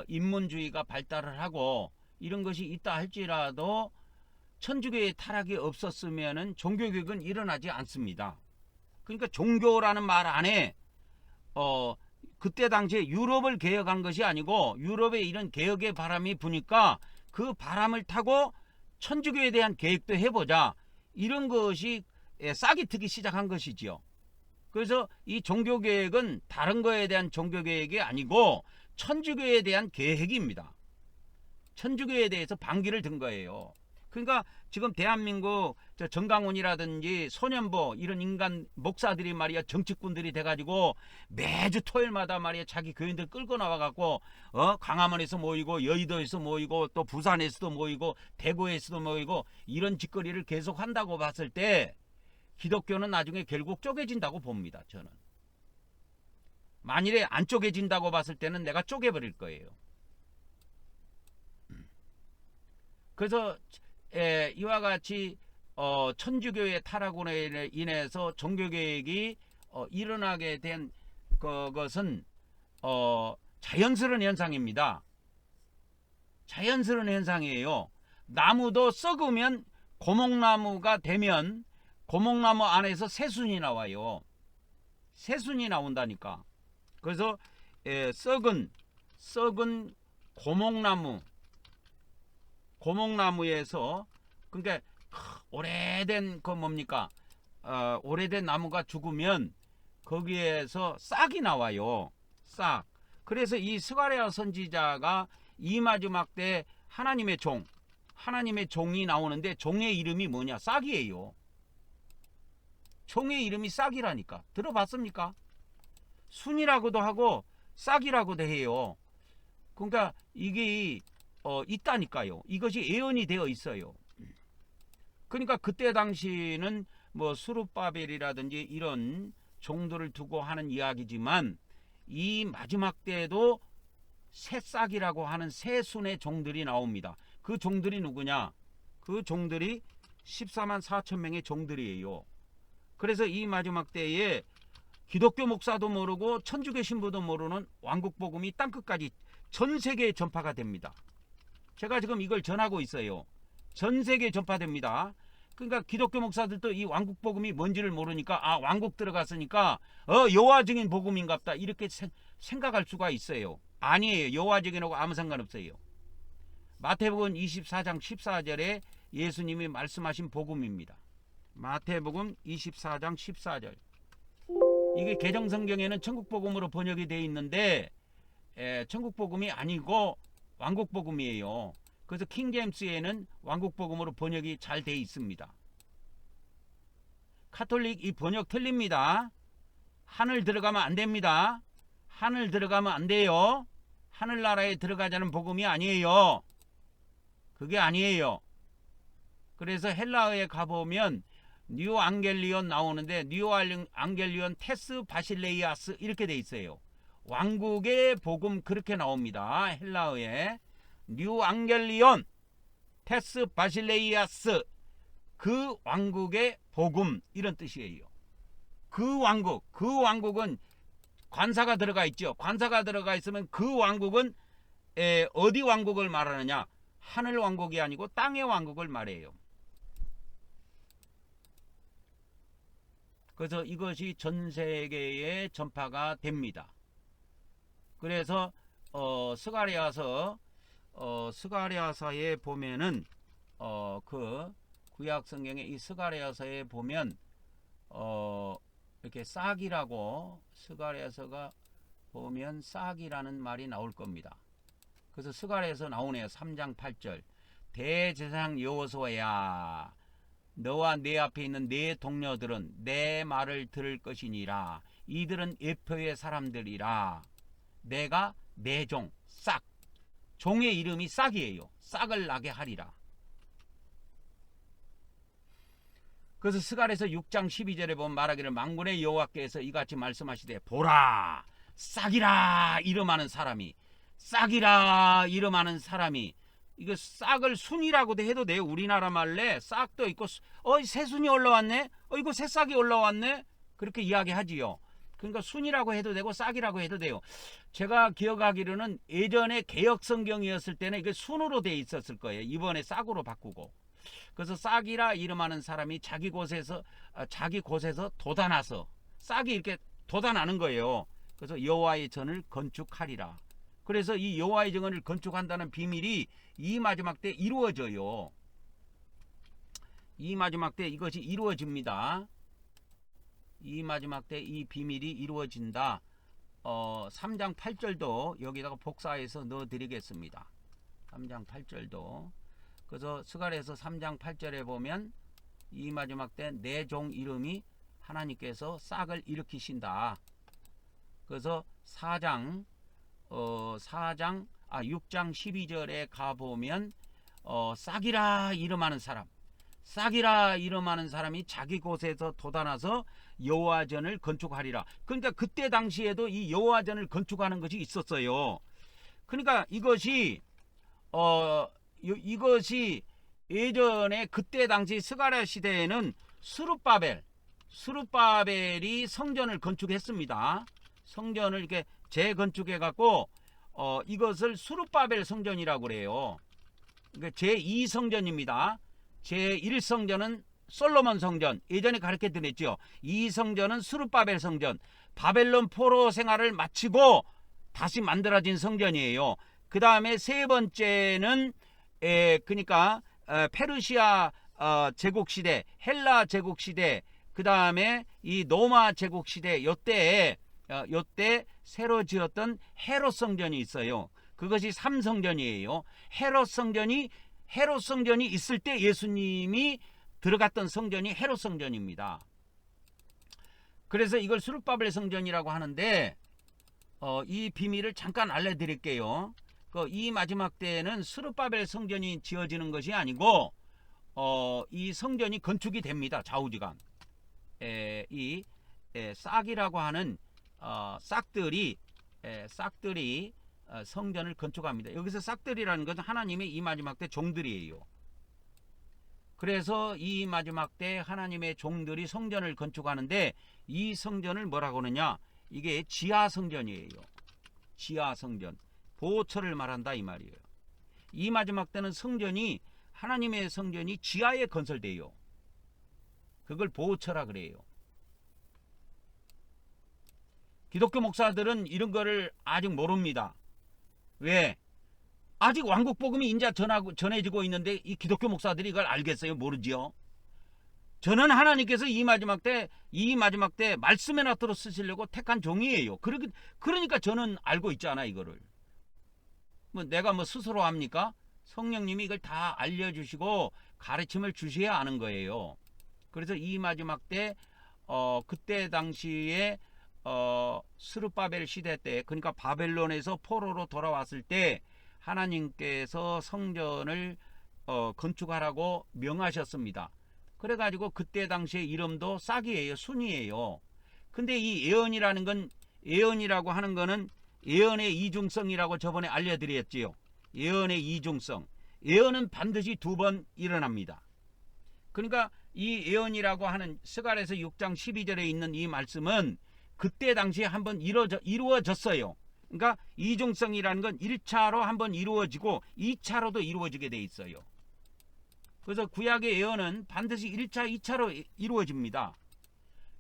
인문주의가 발달을 하고 이런 것이 있다 할지라도 천주교의 타락이 없었으면은 종교개혁은 일어나지 않습니다. 그러니까 종교라는 말 안에 그때 당시에 유럽을 개혁한 것이 아니고 유럽에 이런 개혁의 바람이 부니까 그 바람을 타고 천주교에 대한 개혁도 해보자, 이런 것이 싹이 트기 시작한 것이지요. 그래서 이 종교개혁은 다른 거에 대한 종교개혁이 아니고 천주교에 대한 개혁입니다. 천주교에 대해서 반기를 든 거예요. 그러니까 지금 대한민국 정강훈이라든지 소년보 이런 인간 목사들이 말이야, 정치꾼들이 돼가지고 매주 토요일마다 말이야 자기 교인들 끌고 나와갖고 광화문에서 모이고 여의도에서 모이고 또 부산에서도 모이고 대구에서도 모이고 이런 짓거리를 계속 한다고 봤을 때 기독교는 나중에 결국 쪼개진다고 봅니다. 저는 만일에 안 쪼개진다고 봤을 때는 내가 쪼개버릴 거예요. 그래서 이와 같이 천주교의 타락으로 인해서 종교개혁이 일어나게 된 것은 자연스러운 현상입니다. 자연스러운 현상이에요. 나무도 썩으면 고목나무가 되면 고목나무 안에서 새순이 나와요. 새순이 나온다니까. 그래서 썩은 고목나무에서, 그러니까 오래된 오래된 나무가 죽으면 거기에서 싹이 나와요. 싹. 그래서 이 스가랴 선지자가 이 마지막 때 하나님의 종이 나오는데 종의 이름이 뭐냐? 싹이에요. 종의 이름이 싹이라니까. 들어봤습니까? 순이라고도 하고 싹이라고도 해요. 그러니까 이게 있다니까요. 이것이 예언이 되어 있어요. 그러니까 그때 당시는 뭐 수룹바벨이라든지 이런 종들을 두고 하는 이야기지만 이 마지막 때에도 새싹이라고 하는 새순의 종들이 나옵니다. 그 종들이 누구냐? 그 종들이 14만 4천 명의 종들이에요. 그래서 이 마지막 때에 기독교 목사도 모르고 천주교 신부도 모르는 왕국복음이 땅끝까지 전 세계에 전파가 됩니다. 제가 지금 이걸 전하고 있어요. 전 세계에 전파됩니다. 그러니까 기독교 목사들도 이 왕국복음이 뭔지를 모르니까 왕국 들어갔으니까 여호와 증인 복음인갑다 이렇게 생각할 수가 있어요. 아니에요. 여호와 증인하고 아무 상관없어요. 마태복음 24장 14절에 예수님이 말씀하신 복음입니다. 마태복음 24장 14절. 이게 개정성경에는 천국복음으로 번역이 되어 있는데 천국복음이 아니고 왕국복음이에요. 그래서 킹제임스에는 왕국복음으로 번역이 잘 되어 있습니다. 카톨릭 이 번역 틀립니다. 하늘 들어가면 안 됩니다. 하늘 들어가면 안 돼요. 하늘나라에 들어가자는 복음이 아니에요. 그게 아니에요. 그래서 헬라어에 가보면 뉴 앙겔리온 나오는데 뉴 앙겔리온 테스 바실레이아스 이렇게 돼 있어요. 왕국의 복음 그렇게 나옵니다. 헬라어에. 뉴앙겔리온 테스 바실레이아스, 그 왕국의 복음, 이런 뜻이에요. 그 왕국은 관사가 들어가 있죠. 관사가 들어가 있으면 그 왕국은 어디 왕국을 말하느냐? 하늘 왕국이 아니고 땅의 왕국을 말해요. 그래서 이것이 전 세계에 전파가 됩니다. 그래서 스가랴서에 보면은 그 구약 성경의 이 스가랴서에 보면 이렇게 싹이라고, 스가랴서가 보면 싹이라는 말이 나올 겁니다. 그래서 스가랴서 나오네요. 3장 8절. 대제사장 여호수아야, 너와 내 앞에 있는 내 동료들은 내 말을 들을 것이니라. 이들은 에표의 사람들이라. 내가 내 종 싹, 종의 이름이 싹이에요. 싹을 나게 하리라. 그래서 스가랴서 6장 12절에 보면 말하기를, 만군의 여호와께서 이같이 말씀하시되, 보라, 싹이라 이름하는 사람이, 싹이라 이름하는 사람이, 이거 싹을 순이라고도 해도 돼요. 우리나라 말래 싹도 있고, 새순이 올라왔네, 이거 새싹이 올라왔네, 그렇게 이야기하지요. 그러니까 순이라고 해도 되고 싹이라고 해도 돼요. 제가 기억하기로는 예전에 개역 성경이었을 때는 이게 순으로 돼 있었을 거예요. 이번에 싹으로 바꾸고. 그래서 싹이라 이름하는 사람이 자기 곳에서 돋아나서, 싹이 이렇게 돋아나는 거예요. 그래서 여호와의 전을 건축하리라. 그래서 이 여호와의 전을 건축한다는 비밀이 이 마지막 때 이루어져요. 이 마지막 때 이것이 이루어집니다. 이 마지막 때 이 비밀이 이루어진다. 3장 8절도 여기다가 복사해서 넣어드리겠습니다. 3장 8절도. 그래서 스가랴서 3장 8절에 보면 이 마지막 때 내 종 이름이 하나님께서 싹을 일으키신다. 그래서 6장 12절에 가보면 싹이라 이름하는 사람이 자기 곳에서 돋아나서 여호와전을 건축하리라. 그러니까 그때 당시에도 이 여호와전을 건축하는 것이 있었어요. 그러니까 이것이 예전에 그때 당시 스가랴 시대에는 스룹바벨이 성전을 건축했습니다. 성전을 이렇게 재건축해 갖고 이것을 스룹바벨 성전이라고 그래요. 그러니까 제2성전입니다. 제1성전은 솔로몬 성전, 예전에 가르쳐 드렸죠. 2성전은 스룹바벨 성전, 바벨론 포로 생활을 마치고 다시 만들어진 성전이에요. 그 다음에 세 번째는 그러니까 페르시아 제국 시대, 헬라 제국 시대, 그 다음에 이 로마 제국 시대, 요때 새로 지었던 헤롯 성전이 있어요. 그것이 3성전이에요. 헤롯 성전이 있을 때 예수님이 들어갔던 성전이 헤롯 성전입니다. 그래서 이걸 스룹바벨 성전이라고 하는데 이 비밀을 잠깐 알려드릴게요. 이 마지막 때에는 스룹바벨 성전이 지어지는 것이 아니고 이 성전이 건축이 됩니다. 좌우지간. 이 싹이라고 하는 싹들이 성전을 건축합니다. 여기서 싹들이라는 것은 하나님의 이 마지막 때 종들이에요. 그래서 이 마지막 때 하나님의 종들이 성전을 건축하는데 이 성전을 뭐라고 하느냐? 이게 지하성전이에요. 지하성전. 보호처를 말한다 이 말이에요. 이 마지막 때는 하나님의 성전이 지하에 건설돼요. 그걸 보호처라 그래요. 기독교 목사들은 이런 거를 아직 모릅니다. 왜? 아직 왕국복음이 인자 전해지고 있는데 이 기독교 목사들이 이걸 알겠어요? 모르지요. 저는 하나님께서 이 마지막 때 말씀에 놔두어 쓰시려고 택한 종이에요. 그러니까 저는 알고 있잖아 이거를. 내가 스스로 합니까? 성령님이 이걸 다 알려주시고 가르침을 주셔야 아는 거예요. 그래서 이 마지막 때 그때 당시에 스룹바벨 시대 때, 그러니까 바벨론에서 포로로 돌아왔을 때 하나님께서 성전을 건축하라고 명하셨습니다. 그래가지고 그때 당시에 이름도 싹이에요. 순이에요. 근데 이 예언이라고 하는 거는 예언의 이중성이라고 저번에 알려드렸지요. 예언의 이중성. 예언은 반드시 2번 일어납니다. 그러니까 이 예언이라고 하는 스가랴서 6장 12절에 있는 이 말씀은 그때 당시에 한번 이루어졌어요. 그러니까 이중성이라는 건 1차로 한번 이루어지고 2차로도 이루어지게 돼 있어요. 그래서 구약의 예언은 반드시 1차, 2차로 이루어집니다.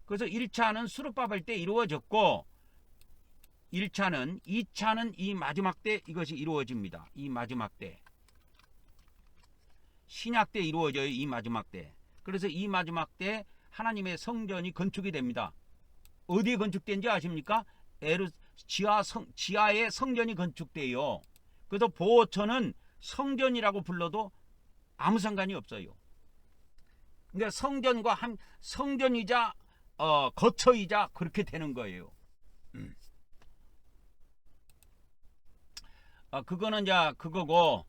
그래서 1차는 수르바벨 때 이루어졌고 1차는 2차는 이 마지막 때 이것이 이루어집니다. 이 마지막 때. 신약 때 이루어져요. 이 마지막 때. 그래서 이 마지막 때 하나님의 성전이 건축이 됩니다. 어디에 건축된지 아십니까? 지하에 성전이 건축돼요. 그래서 보호처는 성전이라고 불러도 아무 상관이 없어요. 그러니까 성전과 성전이자 거처이자 그렇게 되는 거예요. 그거는 이제 그거고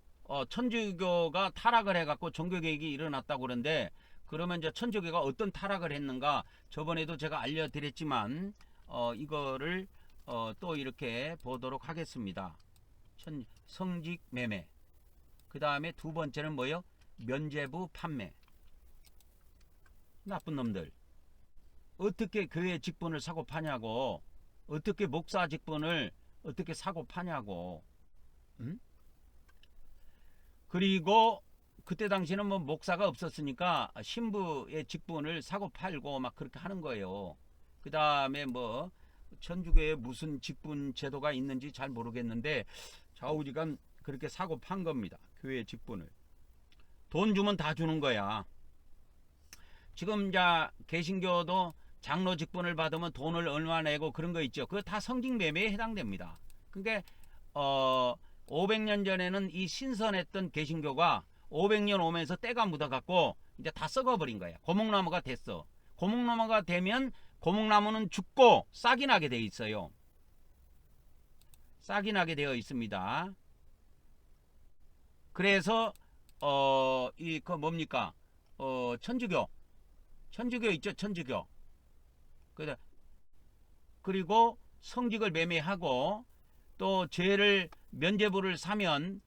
천주교가 타락을 해갖고 종교개혁이 일어났다고 그러는데 그러면 이제 천주교가 어떤 타락을 했는가 저번에도 제가 알려드렸지만 이거를 또 이렇게 보도록 하겠습니다. 성직 매매. 그 다음에 2번째는 뭐예요? 면죄부 판매. 나쁜 놈들. 어떻게 교회 직분을 사고 파냐고. 어떻게 목사 직분을 어떻게 사고 파냐고. 응? 그리고 그때 당시에는 뭐 목사가 없었으니까 신부의 직분을 사고 팔고 막 그렇게 하는 거예요. 그 다음에 뭐 천주교에 무슨 직분 제도가 있는지 잘 모르겠는데 좌우지간 그렇게 사고 판 겁니다. 교회 직분을. 돈 주면 다 주는 거야. 지금 이제 개신교도 장로 직분을 받으면 돈을 얼마 내고 그런 거 있죠. 그거 다 성직 매매에 해당됩니다. 그러니까 500년 전에는 이 신선했던 개신교가 500년 오면서 때가 묻어갖고 이제 다 썩어버린 거야. 고목나무가 됐어. 고목나무가 되면 고목나무는 죽고 싹이 나게 돼 있어요. 싹이 나게 되어 있습니다. 그래서 그 뭡니까? 천주교 있죠, 천주교. 그리고 성직을 매매하고 또 죄를 면죄부를 사면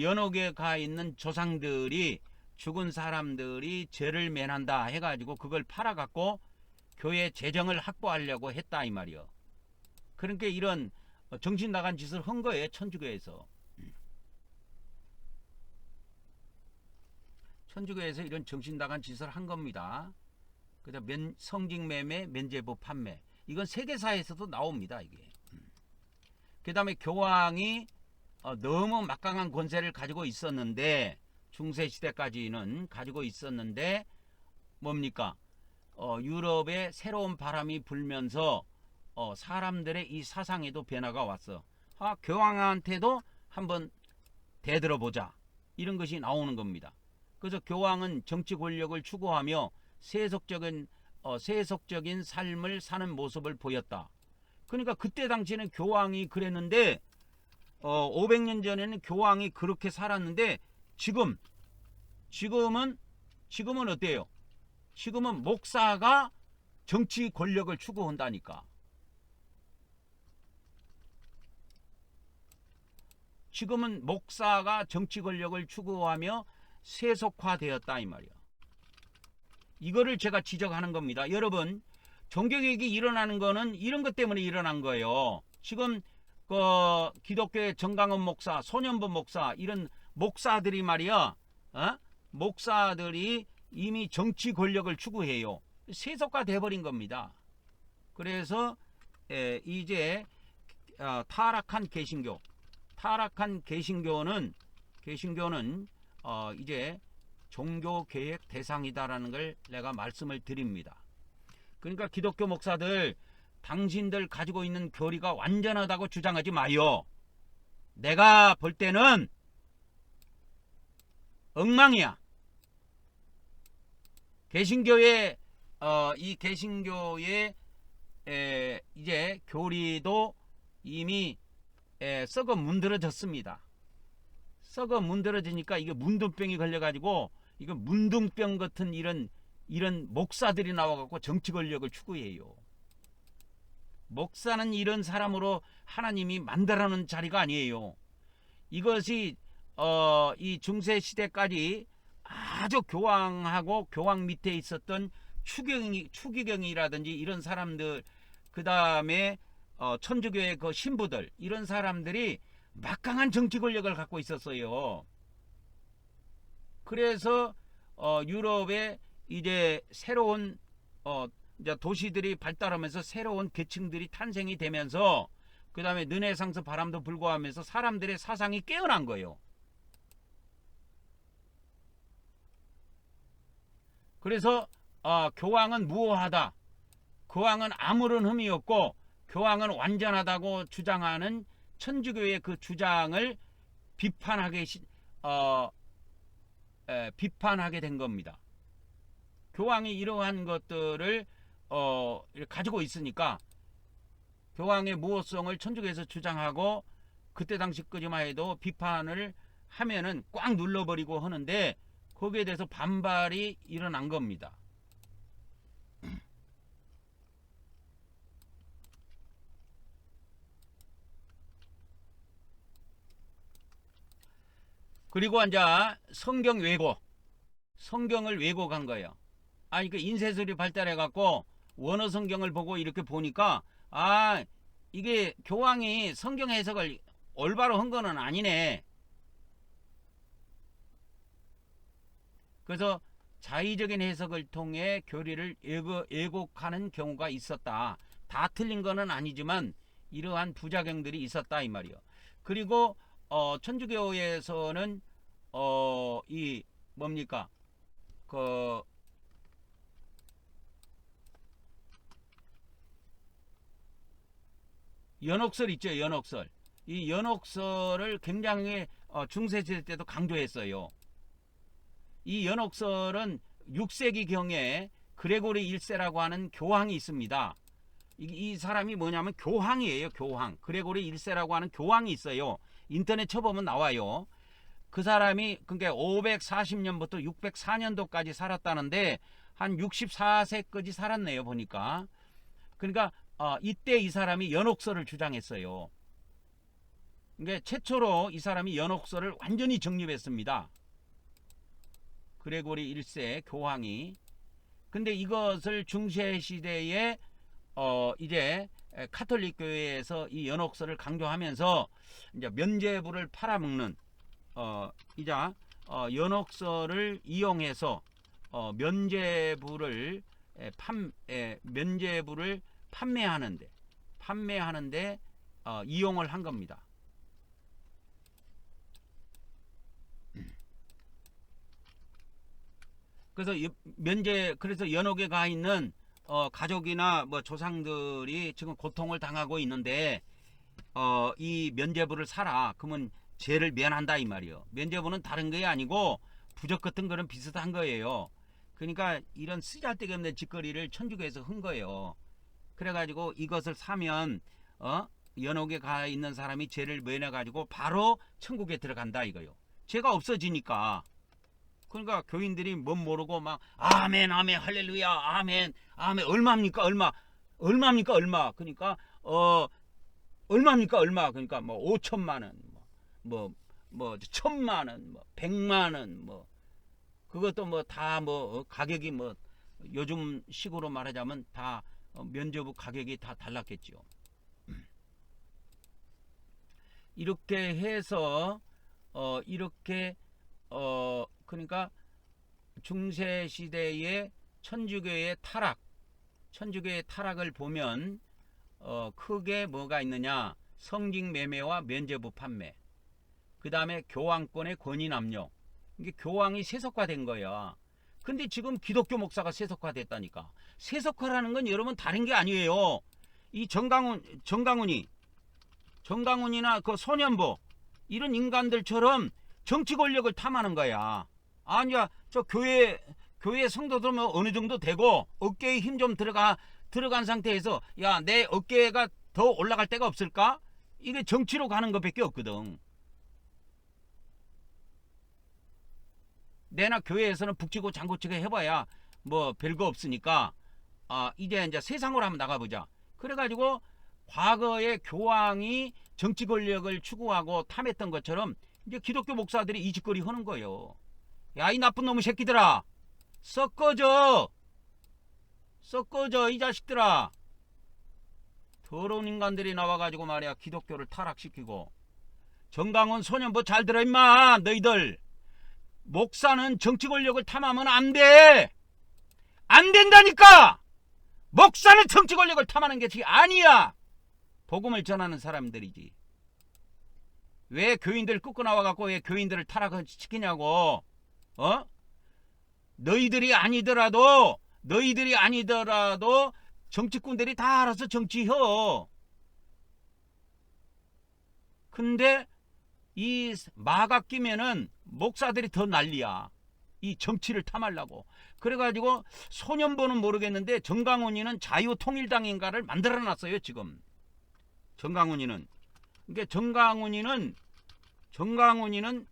연옥에 가 있는 조상들이 죽은 사람들이 죄를 면한다 해가지고 그걸 팔아갖고 교회 재정을 확보하려고 했다 이 말이요. 그러니까 이런 정신 나간 짓을 한 거예요. 천주교에서. 천주교에서 이런 정신 나간 짓을 한 겁니다. 그래서 성직 매매, 면죄부 판매. 이건 세계사에서도 나옵니다. 이게. 그 다음에 교황이 너무 막강한 권세를 가지고 있었는데 중세시대까지는 가지고 있었는데 뭡니까? 유럽에 새로운 바람이 불면서 사람들의 이 사상에도 변화가 왔어. 교황한테도 한번 대들어보자. 이런 것이 나오는 겁니다. 그래서 교황은 정치 권력을 추구하며 세속적인 삶을 사는 모습을 보였다. 그러니까 그때 당시에는 교황이 그랬는데 500년 전에는 교황이 그렇게 살았는데 지금은 어때요? 지금은 목사가 정치 권력을 추구한다니까. 지금은 목사가 정치 권력을 추구하며 세속화되었다 이 말이야. 이거를 제가 지적하는 겁니다. 여러분, 종교개혁이 일어나는 거는 이런 것 때문에 일어난 거예요. 지금 기독교의 정강원 목사, 손현보 목사 이런 목사들이 말이야, 목사들이 이미 정치 권력을 추구해요. 세속화 돼버린 겁니다. 그래서 이제 타락한 개신교는 이제 종교개혁 대상이다라는 걸 내가 말씀을 드립니다. 그러니까 기독교 목사들 당신들 가지고 있는 교리가 완전하다고 주장하지 마요. 내가 볼 때는 엉망이야. 개신교의 이제 교리도 이미 썩어 문드러졌습니다. 썩어 문드러지니까 이게 문둥병이 걸려가지고 이거 문둥병 같은 이런 목사들이 나와갖고 정치 권력을 추구해요. 목사는 이런 사람으로 하나님이 만들어 놓은 자리가 아니에요. 이것이 이 중세 시대까지 아주 교황하고 교황 밑에 있었던 추기경이라든지 이런 사람들, 그 다음에 천주교의 그 신부들, 이런 사람들이 막강한 정치 권력을 갖고 있었어요. 그래서 유럽에 이제 새로운 이제 도시들이 발달하면서 새로운 계층들이 탄생이 되면서, 그 다음에 르네상스 바람도 불고하면서 사람들의 사상이 깨어난 거예요. 그래서 교황은 무오하다, 교황은 아무런 흠이 없고 교황은 완전하다고 주장하는 천주교의 그 주장을 비판하게 된 겁니다. 교황이 이러한 것들을 가지고 있으니까 교황의 무호성을 천주교에서 주장하고, 그때 당시까지만 해도 비판을 하면은 꽉 눌러버리고 하는데, 거기에 대해서 반발이 일어난 겁니다. 그리고 이제 성경 왜곡, 성경을 왜곡한 거예요. 아니 그 인쇄술이 발달해 갖고 원어 성경을 보고 이렇게 보니까 이게 교황이 성경 해석을 올바로 한 거는 아니네. 그래서 자의적인 해석을 통해 교리를 왜곡하는 경우가 있었다. 다 틀린 거는 아니지만 이러한 부작용들이 있었다 이 말이요. 그리고 천주교에서는 이 뭡니까 그 연옥설 있죠. 연옥설. 이 연옥설을 굉장히 중세시대 때도 강조했어요. 이 연옥설은 6세기경에 그레고리 1세라고 하는 교황이 있습니다. 이 사람이 뭐냐면 교황이에요. 교황. 그레고리 1세라고 하는 교황이 있어요. 인터넷 쳐보면 나와요. 그 사람이 그러니까 540년부터 604년도까지 살았다는데 한 64세까지 살았네요. 보니까. 그러니까 이때 이 사람이 연옥설을 주장했어요. 그러니까 최초로 이 사람이 연옥설을 완전히 정립했습니다. 그레고리 1세 교황이. 근데 이것을 중세 시대에 이제 카톨릭 교회에서 이 연옥설을 강조하면서 이제 면죄부를 팔아먹는 이제 연옥설을 이용해서 면죄부를 판매하는데 이용을 한 겁니다. 그래서 연옥에 가 있는 가족이나 뭐 조상들이 지금 고통을 당하고 있는데 이 면죄부를 사라. 그러면 죄를 면한다 이 말이요. 면죄부는 다른 게 아니고 부적 같은 거는 비슷한 거예요. 그러니까 이런 쓰잘데기 없는 짓거리를 천주교에서 한 거예요. 그래가지고 이것을 사면 연옥에 가 있는 사람이 죄를 면해가지고 바로 천국에 들어간다 이거요. 죄가 없어지니까. 그러니까 교인들이 뭔 모르고 막 아멘 아멘 할렐루야 아멘 아멘 얼마입니까 얼마 그러니까 얼마입니까 얼마 그러니까 뭐 5천만 원 뭐 1,000만 원 뭐 100만 원 뭐 그것도 뭐 다 뭐 가격이 뭐 요즘 식으로 말하자면 다 면죄부 가격이 다 달랐겠죠. 이렇게 해서 그러니까 중세 시대의 천주교의 타락을 보면 크게 뭐가 있느냐? 성직 매매와 면죄부 판매. 그 다음에 교황권의 권위 남용. 이게 교황이 세속화된 거야. 근데 지금 기독교 목사가 세속화됐다니까. 세속화라는 건 여러분 다른 게 아니에요. 이 정강훈이나 그 소년보 이런 인간들처럼 정치 권력을 탐하는 거야. 아니야, 저 교회 성도들 뭐 어느 정도 되고 어깨에 힘 좀 들어간 상태에서 야, 내 어깨가 더 올라갈 데가 없을까? 이게 정치로 가는 것밖에 없거든. 내나 교회에서는 북치고 장구치고 해봐야 뭐 별거 없으니까 이제 세상으로 한번 나가보자. 그래가지고 과거에 교황이 정치 권력을 추구하고 탐했던 것처럼 이제 기독교 목사들이 이 짓거리 하는 거예요. 야, 이 나쁜 놈의 새끼들아, 썩어져 이 자식들아. 더러운 인간들이 나와가지고 말이야, 기독교를 타락시키고. 정강훈 소년부 잘 들어 임마. 너희들 목사는 정치 권력을 탐하면 안 돼. 안 된다니까. 목사는 정치 권력을 탐하는 게 아니야. 복음을 전하는 사람들이지. 왜 교인들 끄고 나와갖고 왜 교인들을 타락시키냐고. 너희들이 아니더라도 정치꾼들이 다 알아서 정치혀. 근데 이 마각 끼면은 목사들이 더 난리야. 이 정치를 탐하려고. 그래가지고 소년보는 모르겠는데 정강훈이는 자유통일당인가를 만들어놨어요 지금. 정강훈이는. 그러니까 정강훈이는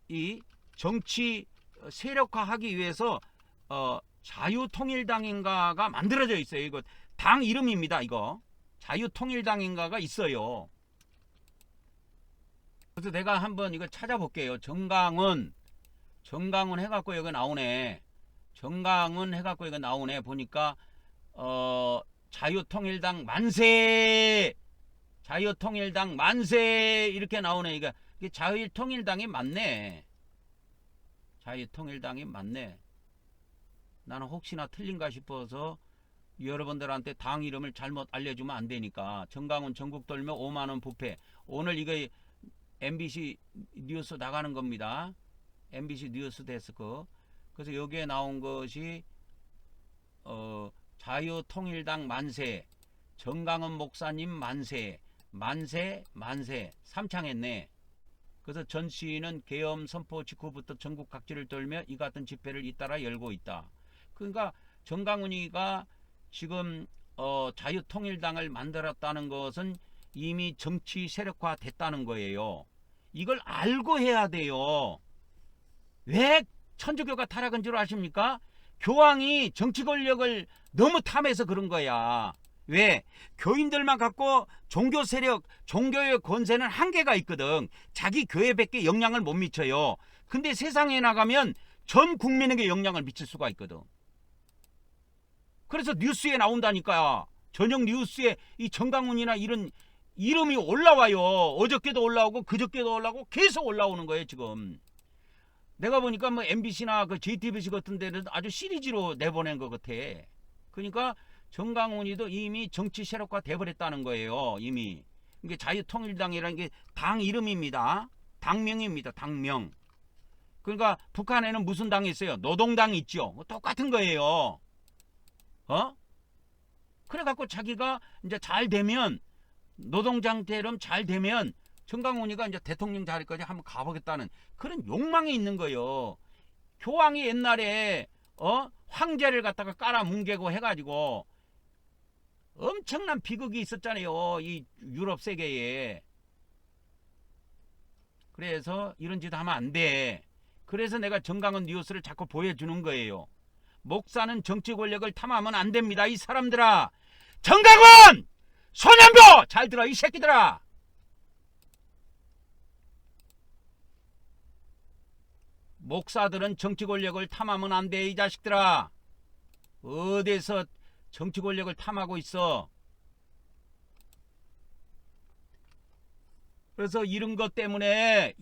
이 정치 세력화하기 위해서 자유통일당인가가 만들어져 있어요. 이거 당 이름입니다. 이거 자유통일당인가가 있어요. 그래서 내가 한번 이거 찾아볼게요. 정강훈 해갖고 여기 나오네. 정강훈 해갖고 이거 나오네. 보니까 자유통일당 만세, 자유통일당 만세 이렇게 나오네. 이게 자유통일당이 맞네. 자유통일당이 맞네. 나는 혹시나 틀린가 싶어서 여러분들한테 당 이름을 잘못 알려주면 안 되니까. 정강훈 전국 돌며 5만원 부패. 오늘 이거 MBC 뉴스 나가는 겁니다. MBC 뉴스 데스크. 그래서 여기에 나온 것이 자유통일당 만세, 정강훈 목사님 만세, 만세 삼창했네. 그래서 전 시위는 계엄 선포 직후부터 전국 각지를 돌며 이 같은 집회를 잇따라 열고 있다. 그러니까 정강훈이가 지금 자유통일당을 만들었다는 것은 이미 정치 세력화 됐다는 거예요. 이걸 알고 해야 돼요. 왜 천주교가 타락한 줄 아십니까? 교황이 정치 권력을 너무 탐해서 그런 거야. 왜? 교인들만 갖고 종교 세력, 종교의 권세는 한계가 있거든. 자기 교회밖에 영향을 못 미쳐요. 근데 세상에 나가면 전 국민에게 영향을 미칠 수가 있거든. 그래서 뉴스에 나온다니까. 저녁 뉴스에 이 정강훈이나 이런 이름이 올라와요. 어저께도 올라오고 그저께도 올라오고 계속 올라오는 거예요 지금. 내가 보니까 뭐 MBC나 그 JTBC 같은 데는 아주 시리즈로 내보낸 것 같아. 그러니까 정강훈이도 이미 정치 세력화 돼버렸다는 거예요. 이미. 이게 자유통일당이라는 게 당 이름입니다. 당명입니다. 당명. 그러니까 북한에는 무슨 당이 있어요? 노동당이 있죠. 똑같은 거예요. 그래갖고 자기가 이제 잘 되면, 노동장처럼 잘 되면 정강훈이가 이제 대통령 자리까지 한번 가보겠다는 그런 욕망이 있는 거예요. 교황이 옛날에 황제를 갖다가 깔아뭉개고 해가지고 엄청난 비극이 있었잖아요. 이 유럽 세계에. 그래서 이런 짓 하면 안 돼. 그래서 내가 정강훈 뉴스를 자꾸 보여주는 거예요. 목사는 정치 권력을 탐하면 안 됩니다. 이 사람들아. 정강훈! 소년보! 잘 들어 이 새끼들아. 목사들은 정치 권력을 탐하면 안 돼 이 자식들아. 어디서 정치 권력을 탐하고 있어. 그래서 이런 것 때문에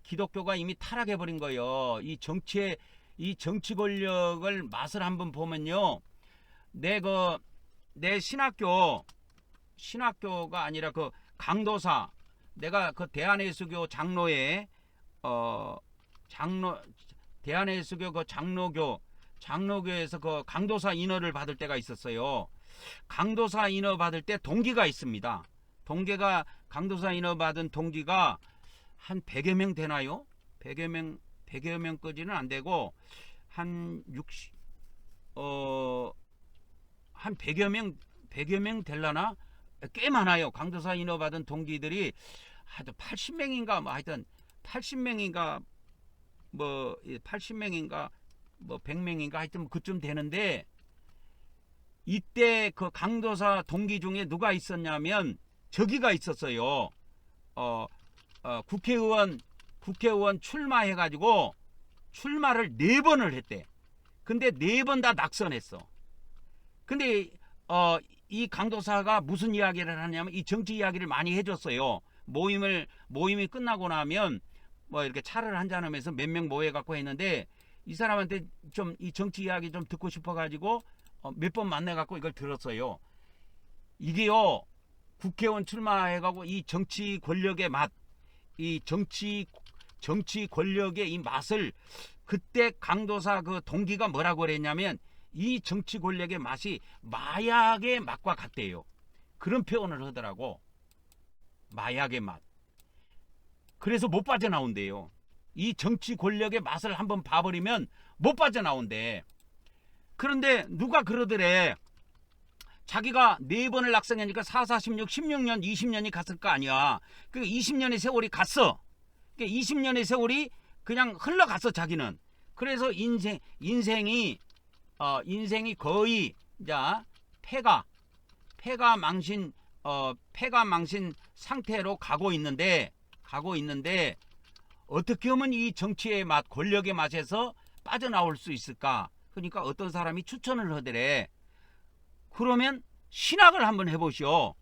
기독교가 이미 타락해 버린 거예요. 이 정치 권력을 맛을 한번 보면요. 내 신학교가 아니라 그 강도사, 내가 그 대한예수교 장로회 대한예수교 그 장로교에서 그 강도사 인허를 받을 때가 있었어요. 강도사 인허 받을 때 동기가 있습니다. 강도사 인허 받은 동기가 한 100여 명 되나요? 100여 명까지는 안 되고 한 100여 명 될라나? 꽤 많아요. 강도사 인허 받은 동기들이 하여튼 80명인가 뭐 하여튼 80명인가 뭐 80명인가 뭐 100명인가 하여튼 그쯤 되는데 이때 그 강도사 동기 중에 누가 있었냐면 저기가 있었어요. 국회의원 출마해가지고 출마를 4번을 했대. 근데 4번 다 낙선했어. 근데 이 강도사가 무슨 이야기를 하냐면 이 정치 이야기를 많이 해줬어요. 모임이 끝나고 나면 뭐 이렇게 차를 한잔하면서 몇 명 모여갖고 했는데 이 사람한테 좀 이 정치 이야기 좀 듣고 싶어가지고 몇 번 만나갖고 이걸 들었어요. 이게요, 국회의원 출마해가고 이 정치 권력의 맛, 이 정치 권력의 이 맛을 그때 강도사 그 동기가 뭐라고 그랬냐면 이 정치 권력의 맛이 마약의 맛과 같대요. 그런 표현을 하더라고. 마약의 맛. 그래서 못 빠져나온대요. 이 정치 권력의 맛을 한번 봐버리면 못 빠져나온대. 그런데 누가 그러더래. 자기가 4번을 낙선하니까 4, 4, 16, 16년, 20년이 갔을 거 아니야. 그 20년의 세월이 갔어. 그 20년의 세월이 그냥 흘러갔어, 자기는. 그래서 인생이 거의 이제 폐가 망신 상태로 가고 있는데 어떻게 하면 이 정치의 맛, 권력의 맛에서 빠져나올 수 있을까? 그러니까 어떤 사람이 추천을 하더래. 그러면 신학을 한번 해보시오.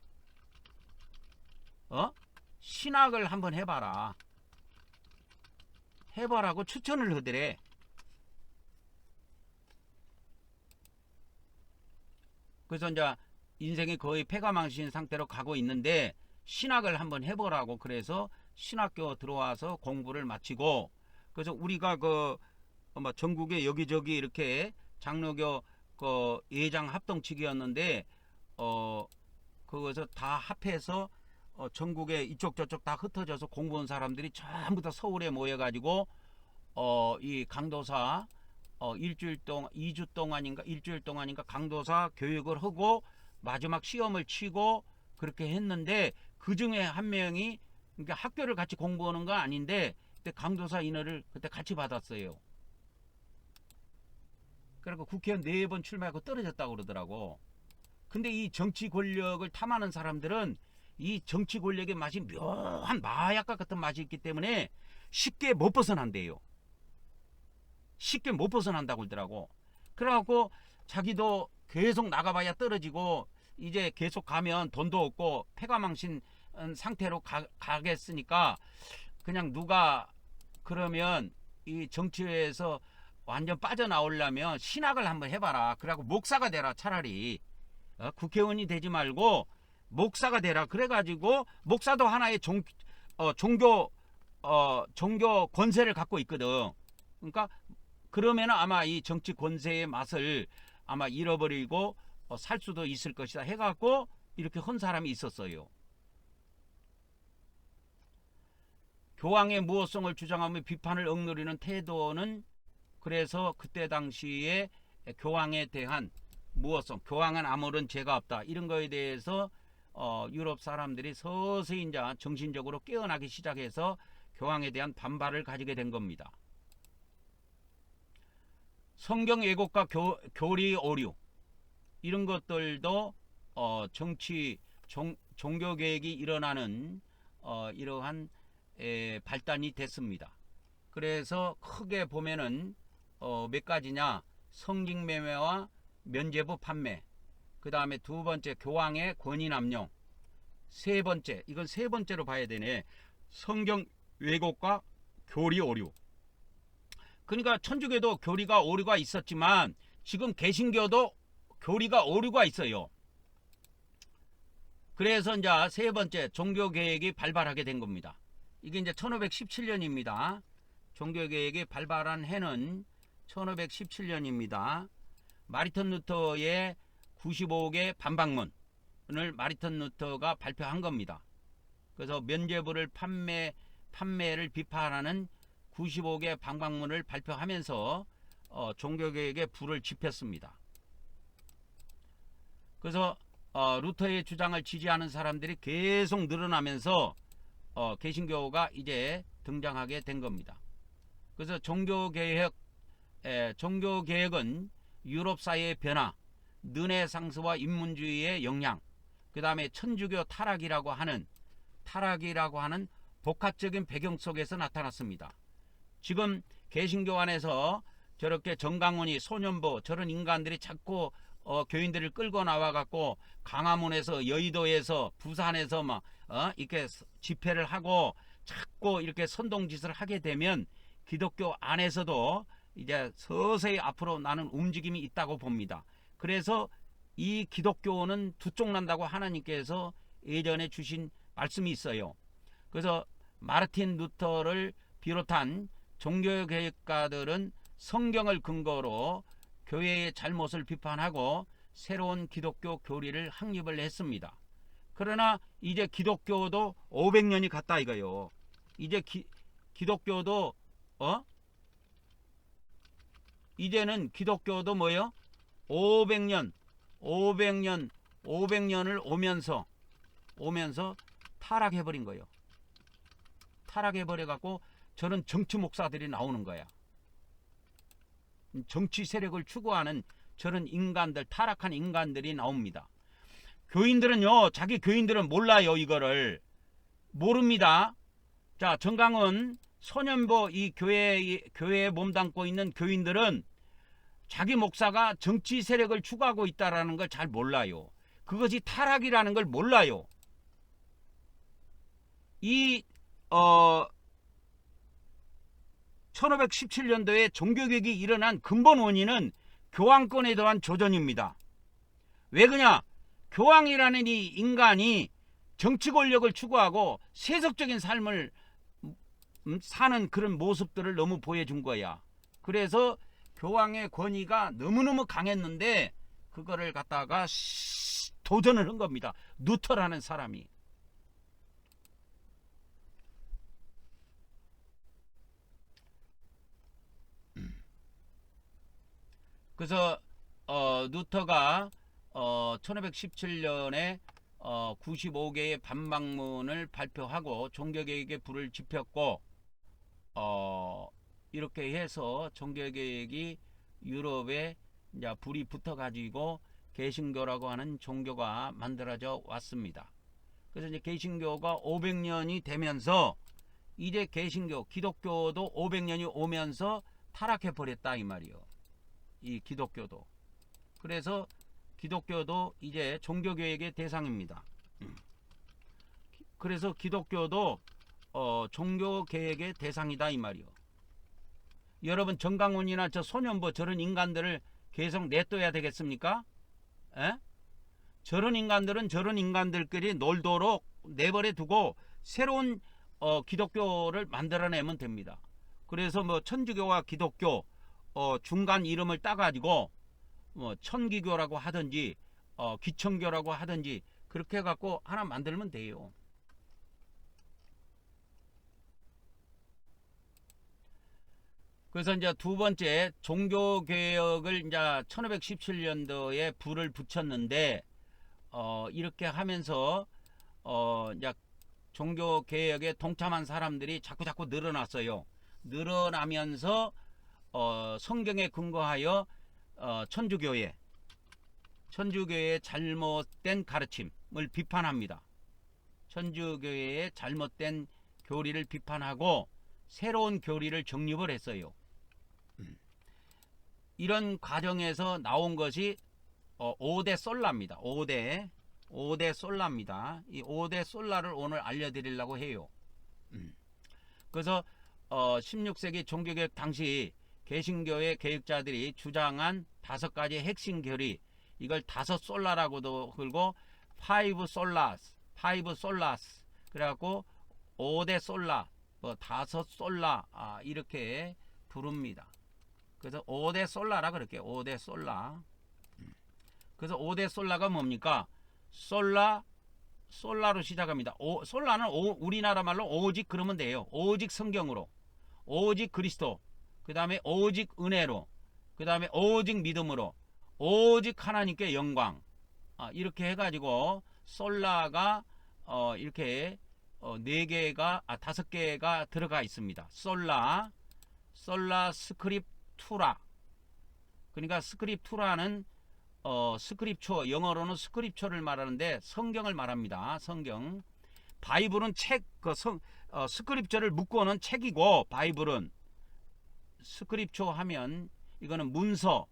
신학을 한번 해봐라고 추천을 하더래. 그래서 이제 인생이 거의 폐가망신 상태로 가고 있는데 신학을 한번 해보라고 그래서 신학교 들어와서 공부를 마치고, 그래서 우리가 전국에 여기저기 이렇게 장로교 예장 합동치기였는데 그것을 다 합해서 전국에 이쪽 저쪽 다 흩어져서 공부한 사람들이 전부 다 서울에 모여가지고 이 강도사 일주일 동안인가 강도사 교육을 하고 마지막 시험을 치고 그렇게 했는데 그 중에 한 명이 그러니까 학교를 같이 공부하는 건 아닌데 그때 강도사 인허를 그때 같이 받았어요. 그리고 국회의원 4번 출마하고 떨어졌다고 그러더라고. 근데 이 정치 권력을 탐하는 사람들은 이 정치 권력의 맛이 묘한 마약과 같은 맛이 있기 때문에 쉽게 못 벗어난대요. 쉽게 못 벗어난다고 그러더라고. 그래갖고 자기도 계속 나가봐야 떨어지고 이제 계속 가면 돈도 없고 폐가망신 상태로 가겠으니까 그냥 누가 그러면 이 정치에서 완전 빠져나오려면 신학을 한번 해봐라. 그래갖고 목사가 되라. 차라리 국회의원이 되지 말고 목사가 되라. 그래가지고 목사도 하나의 종교 권세를 갖고 있거든. 그러니까 그러면 아마 이 정치 권세의 맛을 아마 잃어버리고 살 수도 있을 것이다 해갖고 이렇게 한 사람이 있었어요. 교황의 무호성을 주장하며 비판을 억누르는 태도는 그래서 그때 당시에 교황에 대한 무호성, 교황은 아무런 죄가 없다 이런 거에 대해서 유럽 사람들이 서서히 이제 정신적으로 깨어나기 시작해서 교황에 대한 반발을 가지게 된 겁니다. 성경 왜곡과 교리 오류 이런 것들도 종교 개혁이 일어나는 이러한 발단이 됐습니다. 그래서 크게 보면은 몇 가지냐, 성직 매매와 면죄부 판매, 그 다음에 2번째 교황의 권위 남용, 3번째 이건 3번째로 봐야 되네, 성경 왜곡과 교리 오류. 그러니까 천주교도 교리가 오류가 있었지만 지금 개신교도 교리가 오류가 있어요. 그래서 이제 3번째 종교개혁이 발발하게 된 겁니다. 이게 이제 1517년입니다. 종교개혁이 발발한 해는 1517년입니다. 마르틴 루터의 95개 반박문을 마르틴 루터가 발표한 겁니다. 그래서 면죄부를 판매를 비판하는 95개 반박문을 발표하면서 종교개혁에 불을 지폈습니다. 그래서 루터의 주장을 지지하는 사람들이 계속 늘어나면서 개신교가 이제 등장하게 된 겁니다. 그래서 종교개혁은 유럽 사회의 변화, 르네상스와 인문주의의 영향, 그 다음에 천주교 타락이라고 하는 복합적인 배경 속에서 나타났습니다. 지금 개신교 안에서 저렇게 정강훈이, 소년보 저런 인간들이 자꾸 교인들을 끌고 나와갖고 강화문에서, 여의도에서, 부산에서 막 이렇게 집회를 하고 자꾸 이렇게 선동짓을 하게 되면 기독교 안에서도 이제 서서히 앞으로 나는 움직임이 있다고 봅니다. 그래서 이 기독교는 두 쪽 난다고 하나님께서 예전에 주신 말씀이 있어요. 그래서 마르틴 루터를 비롯한 종교개혁가들은 성경을 근거로 교회의 잘못을 비판하고 새로운 기독교 교리를 확립을 했습니다. 그러나 이제 기독교도 500년이 갔다 이거요. 이제 기독교도 이제는 기독교도 뭐요? 500년을 오면서 타락해버린 거예요. 타락해버려갖고 저런 정치 목사들이 나오는 거야. 정치 세력을 추구하는 저런 인간들, 타락한 인간들이 나옵니다. 교인들은요, 자기 교인들은 몰라요. 이거를 모릅니다. 자, 정강은 소년보 이 교회에 몸담고 있는 교인들은 자기 목사가 정치 세력을 추구하고 있다라는 걸 잘 몰라요. 그것이 타락이라는 걸 몰라요. 이 1517년도에 종교개혁이 일어난 근본 원인은 교황권에 대한 조전입니다. 왜 그러냐? 교황이라는 이 인간이 정치 권력을 추구하고 세속적인 삶을 사는 그런 모습들을 너무 보여준 거야. 그래서 교황의 권위가 너무너무 강했는데 그거를 갖다가 도전을 한 겁니다. 루터라는 사람이. 그래서 루터가 1517년에 95개의 반박문을 발표하고 종교개혁의 불을 지폈고 이렇게 해서 종교개혁이 유럽에 이제 불이 붙어가지고 개신교라고 하는 종교가 만들어져 왔습니다. 그래서 이제 개신교가 500년이 되면서 이제 개신교, 기독교도 500년이 오면서 타락해 버렸다 이 말이요. 이 기독교도. 그래서 기독교도 이제 종교개혁의 대상입니다. 그래서 기독교도 종교개혁의 대상이다 이 말이요. 여러분 정강훈이나 저 소년보 저런 인간들을 계속 내둬야 되겠습니까? 에? 저런 인간들은 저런 인간들끼리 놀도록 내버려 두고 새로운 기독교를 만들어내면 됩니다. 그래서 뭐 천주교와 기독교 중간 이름을 따가지고 뭐 천기교라고 하든지 기천교라고 하든지 그렇게 해갖고 하나 만들면 돼요. 그래서 이제 두 번째 종교개혁을 이제 1517년도에 불을 붙였는데 이렇게 하면서 이제 종교개혁에 동참한 사람들이 자꾸 늘어났어요. 늘어나면서 성경에 근거하여 천주교의 잘못된 가르침을 비판합니다. 천주교의 잘못된 교리를 비판하고 새로운 교리를 정립을 했어요. 이런 과정에서 나온 것이 5대 솔라입니다. 5대 솔라입니다. 이 5대 솔라를 오늘 알려드리려고 해요. 그래서 16세기 종교개혁 당시 개신교의 개혁자들이 주장한 5가지 핵심 교리, 이걸 5 솔라라고도 그러고 5 솔라스 그래갖고 5대 솔라, 5 솔라 이렇게 부릅니다. 그래서 5대 솔라라 그럴게요. 5대 솔라. 그래서 5대 솔라가 뭡니까? 솔라로 시작합니다. 솔라는 우리나라 말로 오직 그러면 돼요. 오직 성경으로, 오직 그리스도, 그 다음에 오직 은혜로, 그 다음에 오직 믿음으로, 오직 하나님께 영광. 이렇게 해가지고 솔라가 이렇게 5개가 들어가 있습니다. 솔라 스크립투라. 그러니까 스크립투라는 스크립처, 영어로는 스크립처를 말하는데 성경을 말합니다. 성경. 바이블은 책, 스크립처를 묶어놓은 책이고, 바이블은 스크립처 하면 이거는 문서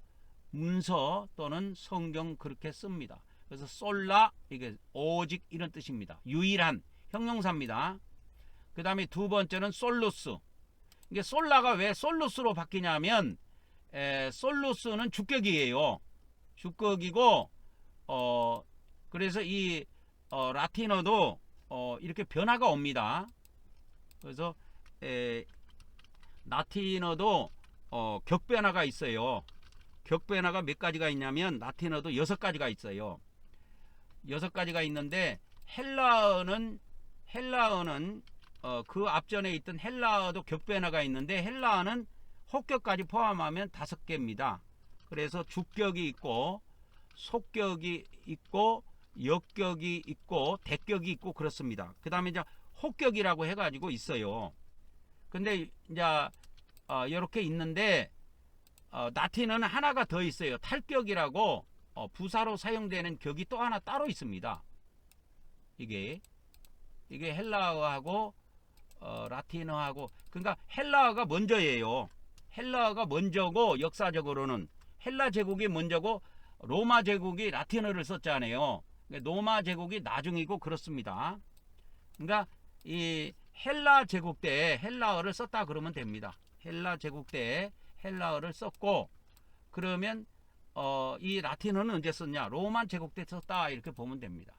또는 성경 그렇게 씁니다. 그래서 솔라, 이게 오직 이런 뜻입니다. 유일한 형용사입니다. 그 다음에 두 번째는 솔루스. 이게 솔라가 왜 솔루스로 바뀌냐면 솔루스는 주격이에요. 주격이고 그래서 이 라틴어도 이렇게 변화가 옵니다. 그래서 라틴어도 격변화가 있어요. 격변화가 몇 가지가 있냐면 라틴어도 6가지가 있어요. 6가지가 있는데 헬라어는 그 앞전에 있던 헬라어도 격변화가 있는데 헬라어는 혹격까지 포함하면 5개입니다. 그래서 주격이 있고 속격이 있고 역격이 있고 대격이 있고 그렇습니다. 그 다음에 이제 혹격이라고 해가지고 있어요. 근데 이제 이렇게 있는데 라틴어는 하나가 더 있어요. 탈격이라고 부사로 사용되는 격이 또 하나 따로 있습니다. 이게 헬라어하고 라틴어하고, 그러니까 헬라어가 먼저예요. 헬라어가 먼저고, 역사적으로는 헬라 제국이 먼저고 로마 제국이 라틴어를 썼잖아요. 로마 제국이 나중이고 그렇습니다. 그러니까 이 헬라 제국 때 헬라어를 썼다 그러면 됩니다. 헬라 제국 때 헬라어를 썼고, 그러면 이 라틴어는 언제 썼냐? 로마 제국 때 썼다 이렇게 보면 됩니다.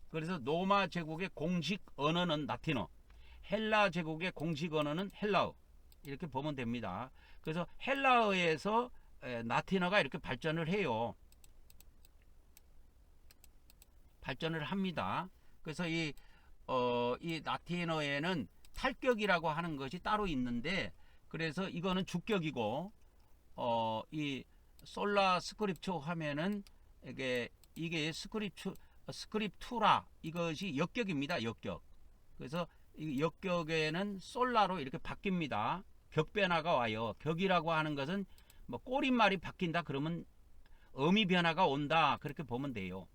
그래서 로마 제국의 공식 언어는 라틴어, 헬라 제국의 공식 언어는 헬라어 이렇게 보면 됩니다. 그래서 헬라어에서 라틴어가 이렇게 발전을 해요. 발전을 합니다. 그래서 이 라틴어에는 탈격이라고 하는 것이 따로 있는데, 그래서 이거는 주격이고 이 솔라 스크립처 하면은 이게 스크립투라 이것이 역격입니다. 역격. 그래서 이 역격에는 솔라로 이렇게 바뀝니다. 격변화가 와요. 격이라고 하는 것은 뭐 꼬릿말이 바뀐다 그러면 어미 변화가 온다 그렇게 보면 돼요.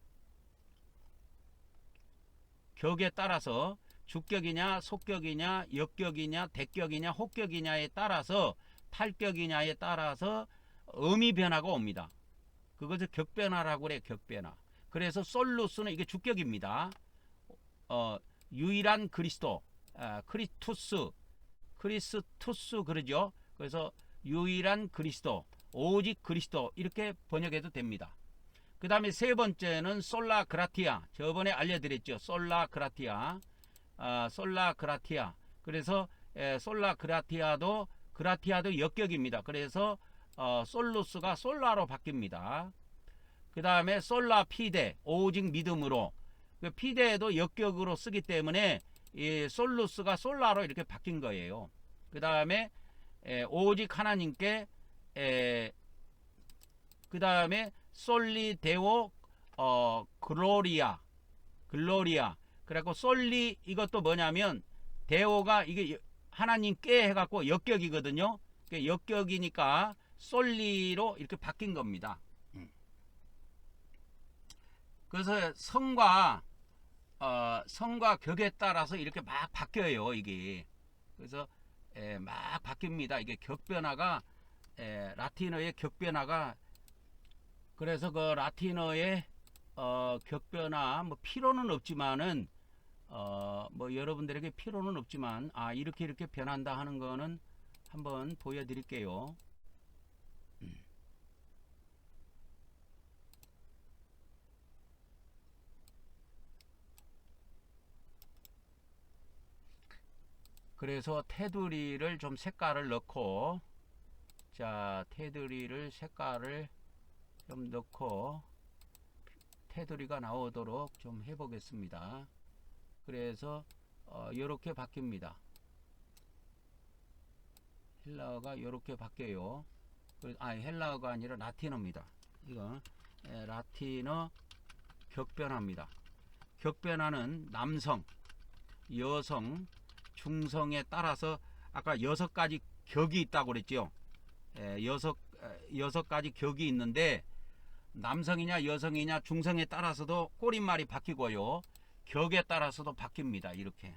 격에 따라서 주격이냐 속격이냐 역격이냐 대격이냐 혹격이냐에 따라서 탈격이냐에 따라서 어미 변화가 옵니다. 그것을 격변화라고 그래요. 격변화. 그래서 솔루스는 이게 주격입니다. 유일한 그리스도, 크리스투스 그러죠. 그래서 유일한 그리스도, 오직 그리스도 이렇게 번역해도 됩니다. 그 다음에 세 번째는 솔라 그라티아. 저번에 알려드렸죠. 솔라 그라티아. 그래서 솔라 그라티아도 역격입니다. 그래서 솔루스가 솔라로 바뀝니다. 그 다음에 솔라 피데, 오직 믿음으로. 피데도 역격으로 쓰기 때문에 이 솔루스가 솔라로 이렇게 바뀐 거예요. 그 다음에 오직 하나님께, 그 다음에 솔리 데오 글로리아. 그래갖고 솔리 이것도 뭐냐면 데오가 이게 하나님께 해갖고 역격이거든요. 역격이니까 솔리로 이렇게 바뀐 겁니다. 그래서 성과 격에 따라서 이렇게 막 바뀌어요. 이게 그래서 막 바뀝니다. 이게 격변화가 라틴어의 격변화가, 그래서 그 라틴어의 격변화 뭐 필요는 없지만은 뭐 여러분들에게 필요는 없지만 이렇게 변한다 하는 거는 한번 보여드릴게요. 그래서 테두리를 좀 색깔을 넣고, 자 테두리를 색깔을 좀 넣고 테두리가 나오도록 좀 해보겠습니다. 그래서 이렇게 바뀝니다. 헬라어가 이렇게 바뀌어요. 헬라어가 아니라 라틴어입니다. 이거 라틴어 격변화입니다. 격변화는 남성, 여성, 중성에 따라서 아까 6가지 격이 있다고 그랬죠. 6가지 격이 있는데 남성이냐 여성이냐 중성에 따라서도 꼬릿말이 바뀌고요. 격에 따라서도 바뀝니다. 이렇게.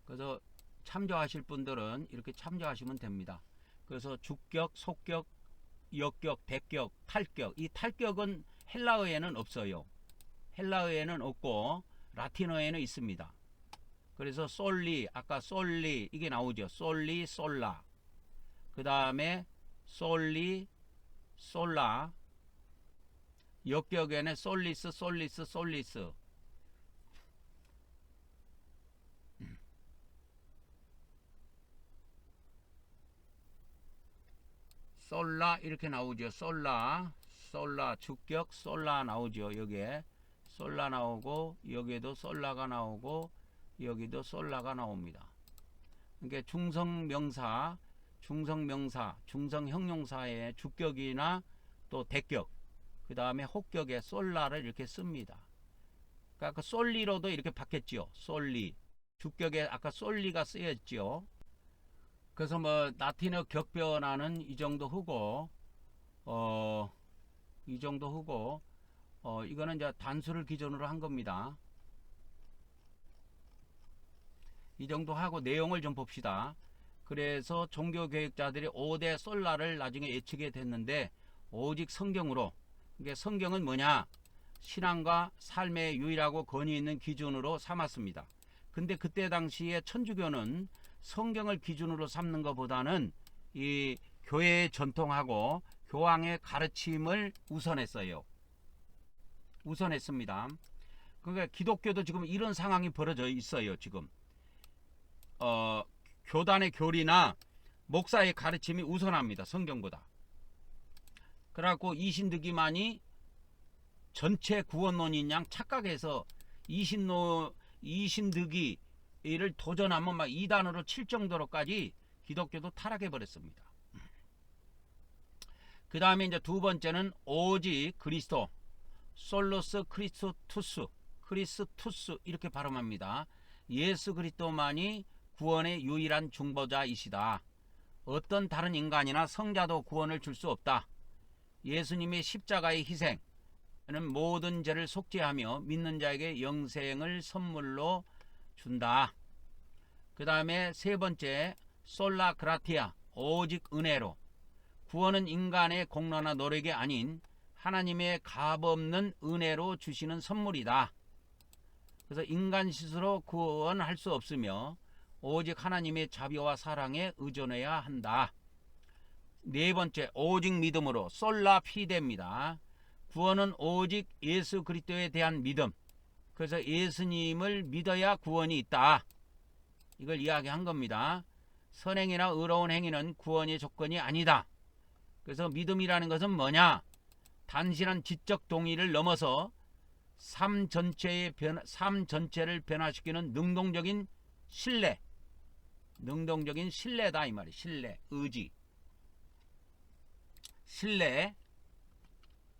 그래서 참조하실 분들은 이렇게 참조하시면 됩니다. 그래서 주격, 속격, 역격, 대격, 탈격. 이 탈격은 헬라어에는 없어요. 헬라어에는 없고 라틴어에는 있습니다. 그래서 솔리, 아까 솔리 이게 나오죠. 솔리, 솔라. 그 다음에 솔리, 솔라. 역격에는 솔리스, 솔리스, 솔리스. 솔라 이렇게 나오죠. 솔라, 솔라 주격 솔라 나오죠. 여기에 솔라 나오고 여기에도 솔라가 나오고 여기도 솔라가 나옵니다. 그러니까 중성명사, 중성형용사의 주격이나 또 대격, 그 다음에 혹격에 솔라를 이렇게 씁니다. 그러니까 그 솔리로도 이렇게 바뀌었죠. 솔리 주격에 아까 솔리가 쓰였죠. 그래서 뭐 라틴어 격변화는 이 정도 하고 이거는 이제 단수를 기준으로 한 겁니다. 이 정도 하고 내용을 좀 봅시다. 그래서 종교교육자들이 5대 솔라를 나중에 예측이 됐는데 오직 성경으로, 이게 성경은 뭐냐? 신앙과 삶의 유일하고 권위 있는 기준으로 삼았습니다. 근데 그때 당시에 천주교는 성경을 기준으로 삼는 것보다는 이 교회의 전통하고 교황의 가르침을 우선했습니다. 그러니까 기독교도 지금 이런 상황이 벌어져 있어요. 지금 교단의 교리나 목사의 가르침이 우선합니다. 성경보다. 그래갖고 이신득이만이 전체 구원론인 양 착각해서 이신득이 이를 도전하면 막 2단으로 칠 정도로까지 기독교도 타락해 버렸습니다. 그 다음에 이제 두 번째는 오직 그리스도, 솔로스 크리스투스 이렇게 발음합니다. 예수 그리스도만이 구원의 유일한 중보자이시다. 어떤 다른 인간이나 성자도 구원을 줄 수 없다. 예수님의 십자가의 희생은 모든 죄를 속죄하며 믿는 자에게 영생을 선물로 준다. 그 다음에 세 번째 솔라 그라티아, 오직 은혜로. 구원은 인간의 공로나 노력이 아닌 하나님의 값없는 은혜로 주시는 선물이다. 그래서 인간 스스로 구원할 수 없으며 오직 하나님의 자비와 사랑에 의존해야 한다. 네 번째 오직 믿음으로, 솔라 피데입니다. 구원은 오직 예수 그리스도에 대한 믿음. 그래서 예수님을 믿어야 구원이 있다. 이걸 이야기한 겁니다. 선행이나 의로운 행위는 구원의 조건이 아니다. 그래서 믿음이라는 것은 뭐냐? 단순한 지적 동의를 넘어서 삶 전체를 변화시키는 능동적인 신뢰다 이 말이에요. 신뢰, 의지, 신뢰,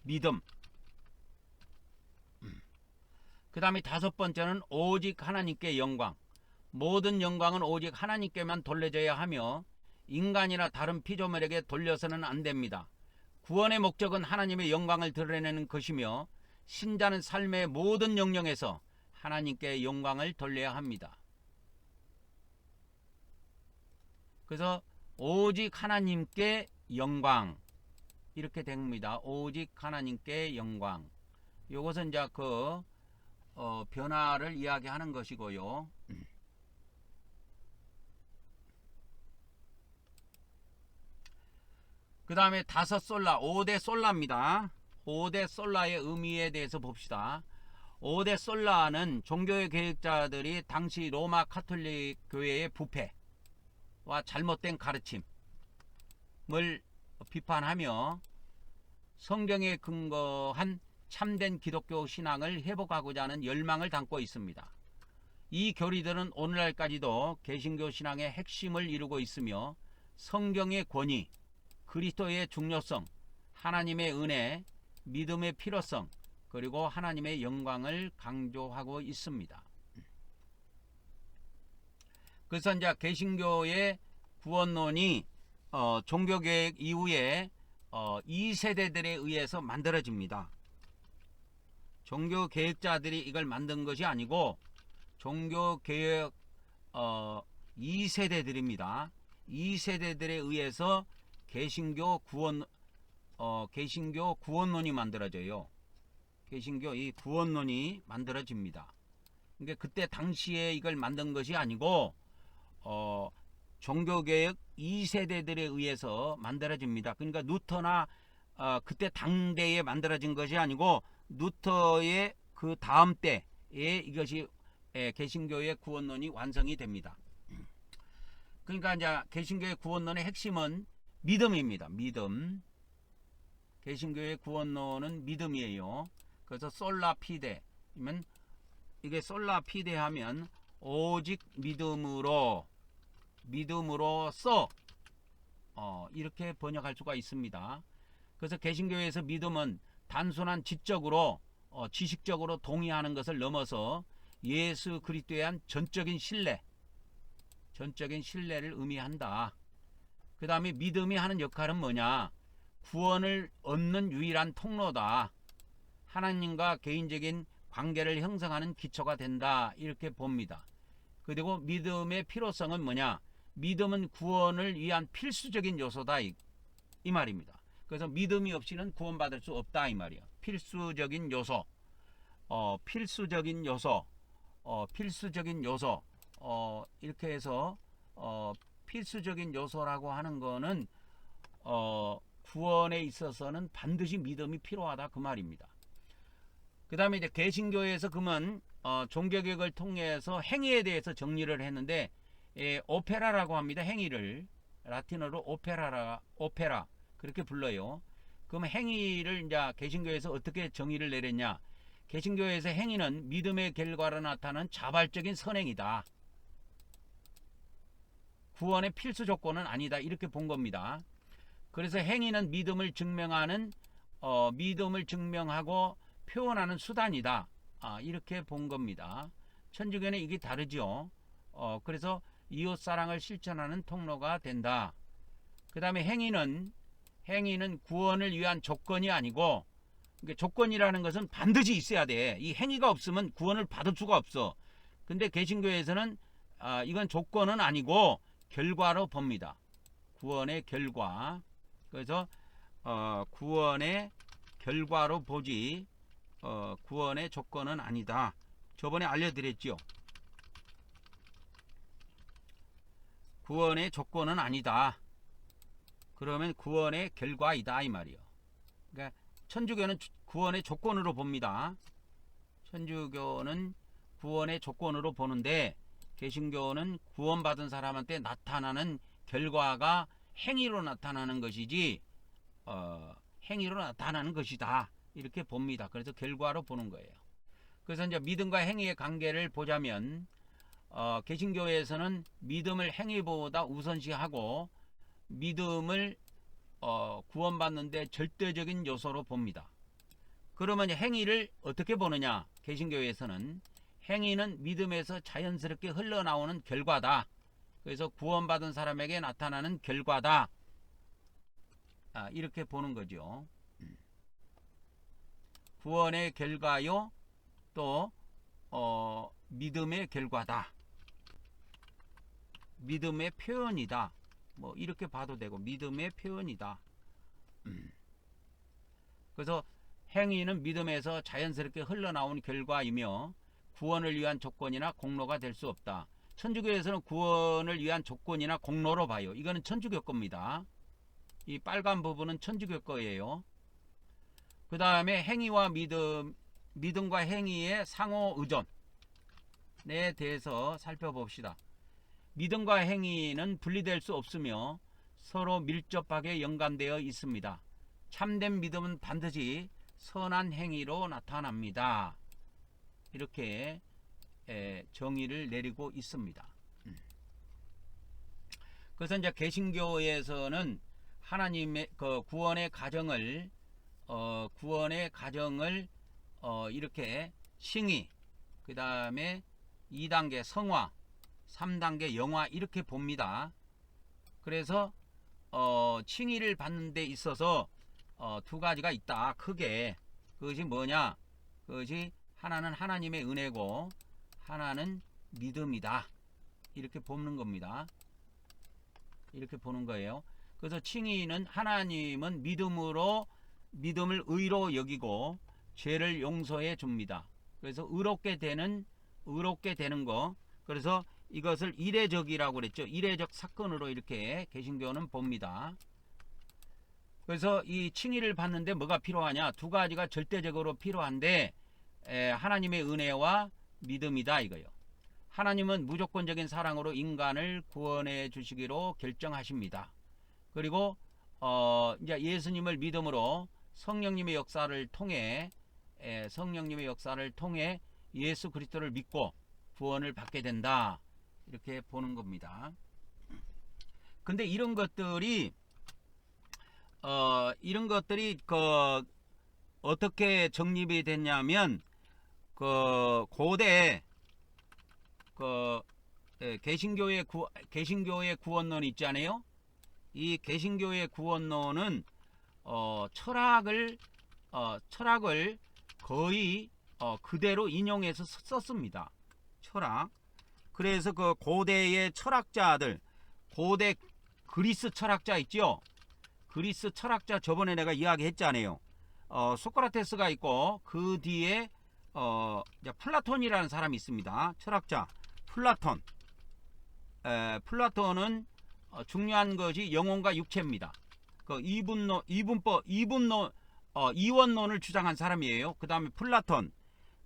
믿음. 그 다음에 다섯 번째는 오직 하나님께 영광. 모든 영광은 오직 하나님께만 돌려져야 하며 인간이나 다른 피조물에게 돌려서는 안 됩니다. 구원의 목적은 하나님의 영광을 드러내는 것이며 신자는 삶의 모든 영역에서 하나님께 영광을 돌려야 합니다. 그래서 오직 하나님께 영광 이렇게 됩니다. 오직 하나님께 영광. 이것은 이제 그 변화를 이야기하는 것이고요. 그 다음에 다섯 솔라, 5대 솔라입니다. 5대 솔라의 의미에 대해서 봅시다. 5대 솔라는 종교의 계획자들이 당시 로마 카톨릭 교회의 부패와 잘못된 가르침을 비판하며 성경에 근거한 참된 기독교 신앙을 회복하고자 하는 열망을 담고 있습니다. 이 교리들은 오늘날까지도 개신교 신앙의 핵심을 이루고 있으며 성경의 권위, 그리스도의 중요성, 하나님의 은혜, 믿음의 필요성, 그리고 하나님의 영광을 강조하고 있습니다. 그래서 이제 개신교의 구원론이 종교개혁 이후에 2세대들에 의해서 만들어집니다. 종교 개혁자들이 이걸 만든 것이 아니고 종교 개혁 2세대들입니다. 2세대들에 의해서 개신교 구원론이 만들어져요. 개신교 이 구원론이 만들어집니다. 그러니까 그때 당시에 이걸 만든 것이 아니고 종교개혁 2세대들에 의해서 만들어집니다. 그러니까 루터나 그때 당대에 만들어진 것이 아니고 루터의 그 다음 때에 이것이 개신교의 구원론이 완성이 됩니다. 그러니까 이제 개신교의 구원론의 핵심은 믿음입니다. 믿음. 개신교의 구원론은 믿음이에요. 그래서 솔라 피데면 이게 솔라 피데 하면 오직 믿음으로써 이렇게 번역할 수가 있습니다. 그래서 개신교에서 믿음은 단순한 지적으로 지식적으로 동의하는 것을 넘어서 예수 그리스도에 대한 전적인 신뢰를 의미한다. 그 다음에 믿음이 하는 역할은 뭐냐? 구원을 얻는 유일한 통로다. 하나님과 개인적인 관계를 형성하는 기초가 된다. 이렇게 봅니다. 그리고 믿음의 필요성은 뭐냐? 믿음은 구원을 위한 필수적인 요소다. 이 말입니다. 그래서 믿음이 없이는 구원받을 수 없다. 이 말이야. 필수적인 요소. 필수적인 요소. 이렇게 해서 필수적인 요소라고 하는 거는 구원에 있어서는 반드시 믿음이 필요하다 그 말입니다. 그 다음에 이제 개신교에서 그러면 종교개혁을 통해서 행위에 대해서 정리를 했는데 오페라라고 합니다. 행위를 라틴어로 오페라 그렇게 불러요. 그럼 행위를 이제 개신교에서 어떻게 정의를 내렸냐? 개신교에서 행위는 믿음의 결과로 나타나는 자발적인 선행이다. 구원의 필수 조건은 아니다. 이렇게 본 겁니다. 그래서 행위는 믿음을 증명하고 표현하는 수단이다. 이렇게 본 겁니다. 천주교는 이게 다르죠. 그래서 이웃사랑을 실천하는 통로가 된다. 그 다음에 행위는 구원을 위한 조건이 아니고, 그러니까 조건이라는 것은 반드시 있어야 돼. 이 행위가 없으면 구원을 받을 수가 없어. 근데 개신교에서는 이건 조건은 아니고 결과로 봅니다. 구원의 결과. 그래서 구원의 결과로 보지 구원의 조건은 아니다. 저번에 알려드렸죠. 구원의 조건은 아니다. 그러면 구원의 결과이다 이 말이요. 그러니까 천주교는 구원의 조건으로 봅니다. 천주교는 구원의 조건으로 보는데 개신교는 구원받은 사람한테 나타나는 결과가 행위로 나타나는 것이지 행위로 나타나는 것이다. 이렇게 봅니다. 그래서 결과로 보는 거예요. 그래서 이제 믿음과 행위의 관계를 보자면 개신교에서는 믿음을 행위보다 우선시하고 믿음을 구원받는 데 절대적인 요소로 봅니다. 그러면 행위를 어떻게 보느냐? 개신교에서는 행위는 믿음에서 자연스럽게 흘러나오는 결과다. 그래서 구원받은 사람에게 나타나는 결과다. 이렇게 보는 거죠. 구원의 결과요, 또 믿음의 결과다. 믿음의 표현이다. 뭐 이렇게 봐도 되고 믿음의 표현이다. 그래서 행위는 믿음에서 자연스럽게 흘러나온 결과이며 구원을 위한 조건이나 공로가 될 수 없다. 천주교에서는 구원을 위한 조건이나 공로로 봐요. 이거는 천주교 겁니다. 이 빨간 부분은 천주교 거예요. 그 다음에 행위와 믿음과 행위의 상호 의존에 대해서 살펴봅시다. 믿음과 행위는 분리될 수 없으며 서로 밀접하게 연관되어 있습니다. 참된 믿음은 반드시 선한 행위로 나타납니다. 이렇게 정의를 내리고 있습니다. 그래서 이제 개신교에서는 하나님의 그 구원의 가정을 이렇게 칭의, 그 다음에 2단계 성화, 3단계 영화 이렇게 봅니다. 그래서 칭의를 받는 데 있어서 두 가지가 있다. 크게. 그것이 뭐냐? 그것이 하나는 하나님의 은혜고 하나는 믿음이다. 이렇게 보는 겁니다. 이렇게 보는 거예요. 그래서 칭의는 하나님은 믿음을 의로 여기고 죄를 용서해 줍니다. 그래서 의롭게 되는 거. 그래서 이것을 이례적이라고 그랬죠. 이례적 사건으로 이렇게 개신교는 봅니다. 그래서 이 칭의를 받는데 뭐가 필요하냐? 두 가지가 절대적으로 필요한데 하나님의 은혜와 믿음이다 이거요. 하나님은 무조건적인 사랑으로 인간을 구원해 주시기로 결정하십니다. 그리고 이제 예수님을 믿음으로 성령님의 역사를 통해 예수 그리스도를 믿고 구원을 받게 된다. 이렇게 보는 겁니다. 근데 이런 것들이 어떻게 정립이 됐냐면 고대 개신교의 구원론 있잖아요. 이 개신교의 구원론은 철학을 거의 그대로 인용해서 썼습니다. 철학. 그래서 그 고대의 철학자들, 고대 그리스 철학자 있죠. 그리스 철학자 저번에 내가 이야기했잖아요. 소크라테스가 있고 그 뒤에 플라톤이라는 사람이 있습니다. 철학자 플라톤. 플라톤은 중요한 것이 영혼과 육체입니다. 그 이원론을 주장한 사람이에요. 그 다음에 플라톤.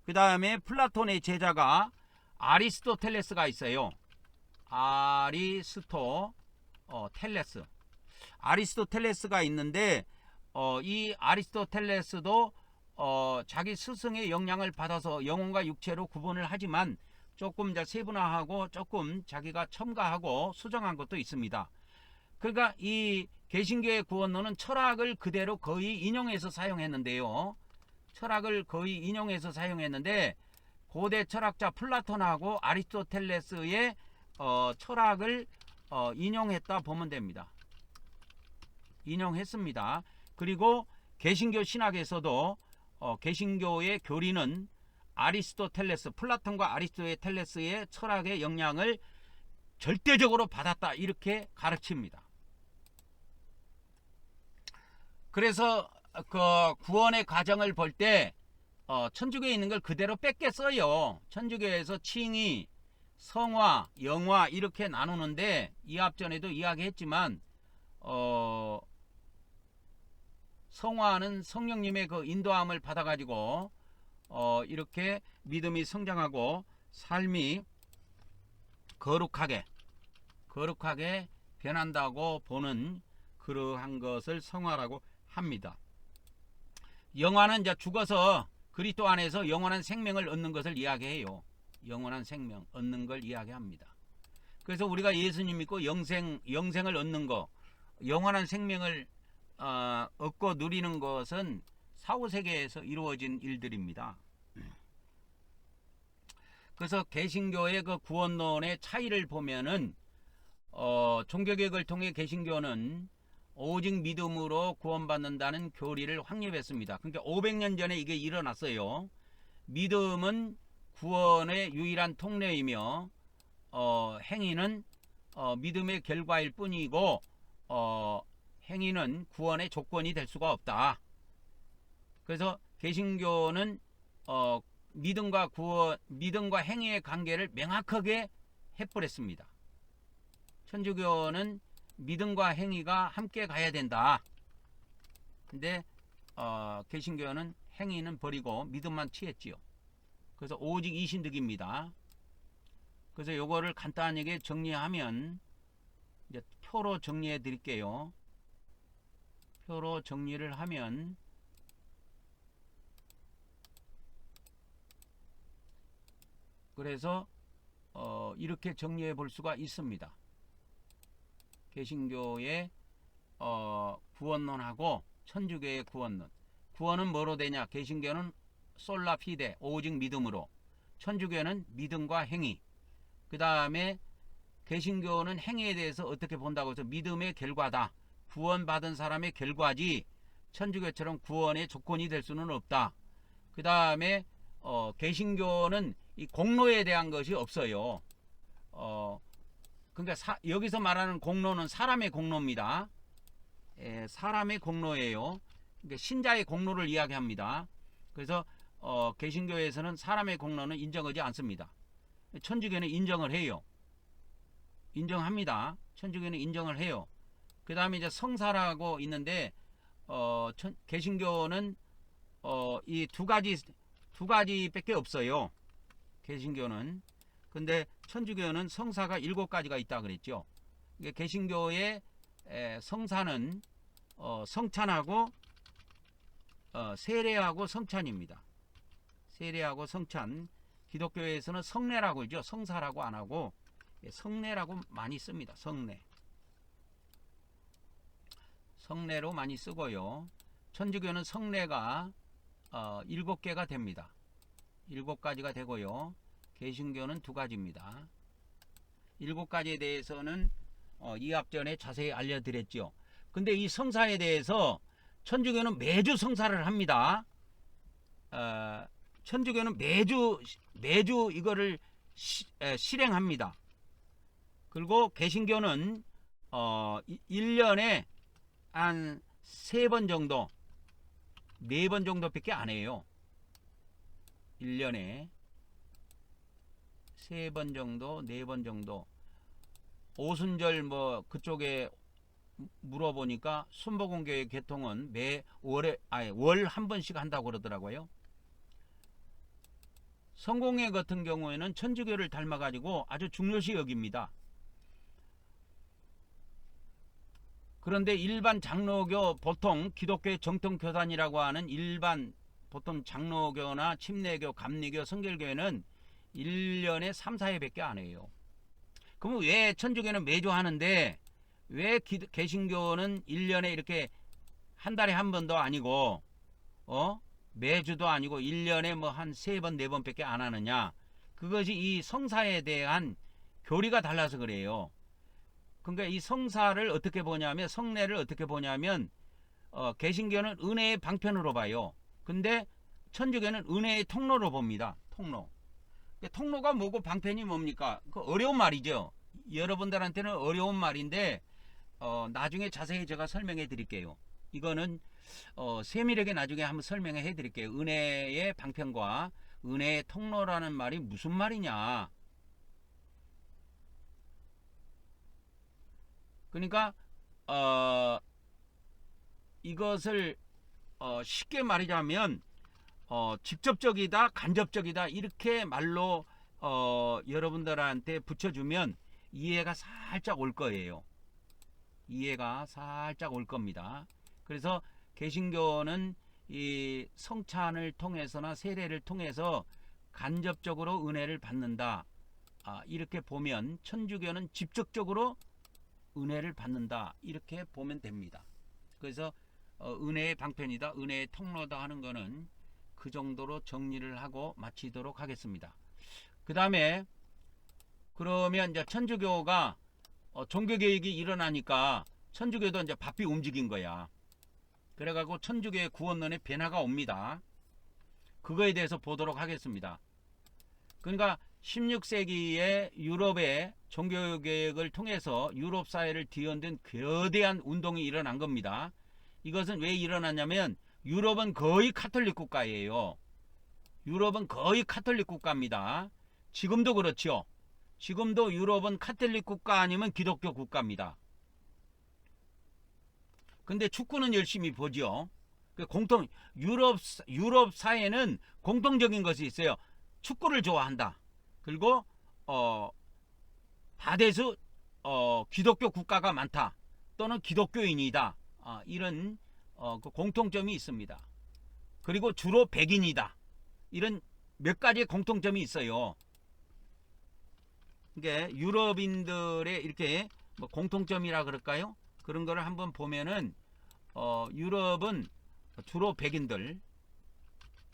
그 다음에 플라톤의 제자가 아리스토텔레스가 있어요. 아리스토텔레스가 있는데 이 아리스토텔레스도 자기 스승의 영향을 받아서 영혼과 육체로 구분을 하지만 조금 이제 세분화하고 조금 자기가 첨가하고 수정한 것도 있습니다. 그러니까 이 개신교의 구원론은 철학을 그대로 거의 인용해서 사용했는데요. 고대 철학자 플라톤하고 아리스토텔레스의 철학을 인용했다 보면 됩니다. 인용했습니다. 그리고 개신교 신학에서도 개신교의 교리는 플라톤과 아리스토텔레스의 철학의 영향을 절대적으로 받았다 이렇게 가르칩니다. 그래서 그 구원의 과정을 볼 때 천주교에 있는 걸 그대로 뺏겼어요. 천주교에서 칭의, 성화, 영화 이렇게 나누는데 이 앞전에도 이야기했지만 성화는 성령님의 그 인도함을 받아가지고 이렇게 믿음이 성장하고 삶이 거룩하게 변한다고 보는 그러한 것을 성화라고 합니다. 영화는 이제 죽어서 그리스도 안에서 영원한 생명을 얻는 것을 이야기해요. 영원한 생명 얻는 걸 이야기합니다. 그래서 우리가 예수님 믿고 영생을 얻는 거, 영원한 생명을 얻고 누리는 것은 사후세계에서 이루어진 일들입니다. 그래서 개신교의 그 구원론의 차이를 보면은 종교개혁을 통해 개신교는 오직 믿음으로 구원받는다는 교리를 확립했습니다. 그러니까 500년 전에 이게 일어났어요. 믿음은 구원의 유일한 통로이며 행위는 믿음의 결과일 뿐이고 행위는 구원의 조건이 될 수가 없다. 그래서 개신교는 믿음과 행위의 관계를 명확하게 해버렸습니다. 천주교는 믿음과 행위가 함께 가야 된다. 근데 개신교는 행위는 버리고 믿음만 취했지요. 그래서 오직 이신득입니다. 그래서 요거를 간단하게 정리하면 이제 표로 정리해 드릴게요. 표로 정리를 하면 그래서 이렇게 정리해 볼 수가 있습니다. 개신교의 구원론하고 천주교의 구원론. 구원은 뭐로 되냐? 개신교는 솔라 피데, 오직 믿음으로. 천주교는 믿음과 행위. 그 다음에 개신교는 행위에 대해서 어떻게 본다고 해서 믿음의 결과다. 구원받은 사람의 결과지 천주교처럼 구원의 조건이 될 수는 없다. 그 다음에 개신교는 이 공로에 대한 것이 없어요. 그러니까 여기서 말하는 공로는 사람의 공로입니다. 사람의 공로예요. 그러니까 신자의 공로를 이야기합니다. 그래서 개신교에서는 사람의 공로는 인정하지 않습니다. 천주교는 인정을 해요. 인정합니다. 천주교는 인정을 해요. 그 다음에 이제 성사라고 있는데 개신교는 이 두 가지밖에 없어요. 개신교는. 근데 천주교는 성사가 7가지가 있다 그랬죠. 개신교의 성사는 성찬하고 세례하고 성찬입니다. 세례하고 성찬. 기독교에서는 성례라고 하죠. 성사라고 안 하고 성례라고 많이 씁니다. 성례로 많이 쓰고요. 천주교는 성례가 7개가 됩니다. 7가지가 되고요. 개신교는 2가지입니다. 7가지에 대해서는 이 앞전에 자세히 알려드렸죠. 근데 이 성사에 대해서 천주교는 매주 성사를 합니다. 천주교는 매주 이거를 실행합니다. 그리고 개신교는 1년에 한 3번 정도, 4번 정도밖에 안 해요. 1년에 3번 정도, 4번 정도. 오순절 뭐 그쪽에 물어보니까 순복음교회 개통은 월 한 번씩 한다고 그러더라고요. 성공회 같은 경우에는 천주교를 닮아가지고 아주 중요시 여깁니다. 그런데 일반 장로교, 보통 기독교의 정통교단이라고 하는 일반 보통 장로교나 침례교, 감리교, 성결교회는 1년에 3, 4회밖에 안 해요. 그럼 왜 천주교는 매주 하는데 왜 개신교는 1년에 이렇게 한 달에 한 번도 아니고 매주도 아니고 1년에 뭐 한 3번, 4번밖에 안 하느냐? 그것이 이 성사에 대한 교리가 달라서 그래요. 그러니까 이 성사를 어떻게 보냐면, 성례를 어떻게 보냐면 개신교는 은혜의 방편으로 봐요. 근데 천주교는 은혜의 통로로 봅니다. 통로. 통로가 뭐고 방편이 뭡니까? 그 어려운 말이죠. 여러분들한테는 어려운 말인데 나중에 자세히 제가 설명해 드릴게요. 이거는 세밀하게 나중에 한번 설명해 드릴게요. 은혜의 방편과 은혜의 통로라는 말이 무슨 말이냐. 그러니까 이것을 쉽게 말하자면 직접적이다, 간접적이다 이렇게 말로 여러분들한테 붙여주면 이해가 살짝 올 거예요. 이해가 살짝 올 겁니다. 그래서 개신교는 이 성찬을 통해서나 세례를 통해서 간접적으로 은혜를 받는다. 이렇게 보면 천주교는 직접적으로 은혜를 받는다. 이렇게 보면 됩니다. 그래서 은혜의 방편이다, 은혜의 통로다 하는 거는 그 정도로 정리를 하고 마치도록 하겠습니다. 그 다음에 그러면 이제 천주교가 종교개혁이 일어나니까 천주교도 이제 바삐 움직인 거야. 그래가지고 천주교의 구원론에 변화가 옵니다. 그거에 대해서 보도록 하겠습니다. 그러니까 16세기에 유럽의 종교개혁을 통해서 유럽 사회를 뒤흔든 거대한 운동이 일어난 겁니다. 이것은 왜 일어났냐면 유럽은 거의 카톨릭 국가예요. 유럽은 거의 카톨릭 국가입니다. 지금도 그렇죠. 지금도 유럽은 카톨릭 국가 아니면 기독교 국가입니다. 근데 축구는 열심히 보죠. 유럽 사회는 공통적인 것이 있어요. 축구를 좋아한다. 그리고 다대수 기독교 국가가 많다. 또는 기독교인이다. 이런 그 공통점이 있습니다. 그리고 주로 백인이다. 이런 몇 가지의 공통점이 있어요. 이게 유럽인들의 이렇게 뭐 공통점이라 그럴까요? 그런 거를 한번 보면은 유럽은 주로 백인들,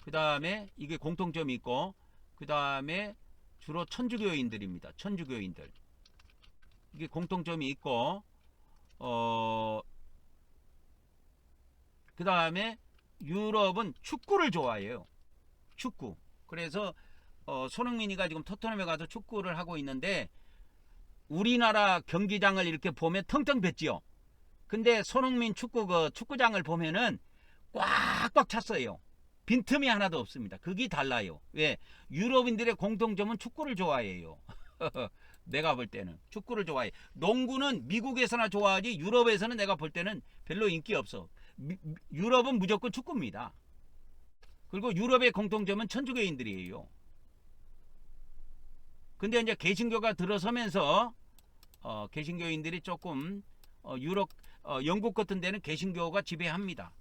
그 다음에 이게 공통점이 있고, 그 다음에 주로 천주교인들입니다. 천주교인들. 이게 공통점이 있고, 그 다음에 유럽은 축구를 좋아해요. 축구. 그래서 손흥민이가 지금 토트넘에 가서 축구를 하고 있는데 우리나라 경기장을 이렇게 보면 텅텅 뵀지요. 근데 손흥민 축구장을 보면은 꽉꽉 찼어요. 빈틈이 하나도 없습니다. 그게 달라요. 왜? 유럽인들의 공통점은 축구를 좋아해요. 내가 볼 때는 축구를 좋아해. 농구는 미국에서나 좋아하지 유럽에서는 내가 볼 때는 별로 인기 없어. 유럽은 무조건 축구입니다. 그리고 유럽의 공통점은 천주교인들이에요. 근데 이제 개신교가 들어서면서 개신교인들이 조금 유럽 영국 같은 데는 개신교가 지배합니다.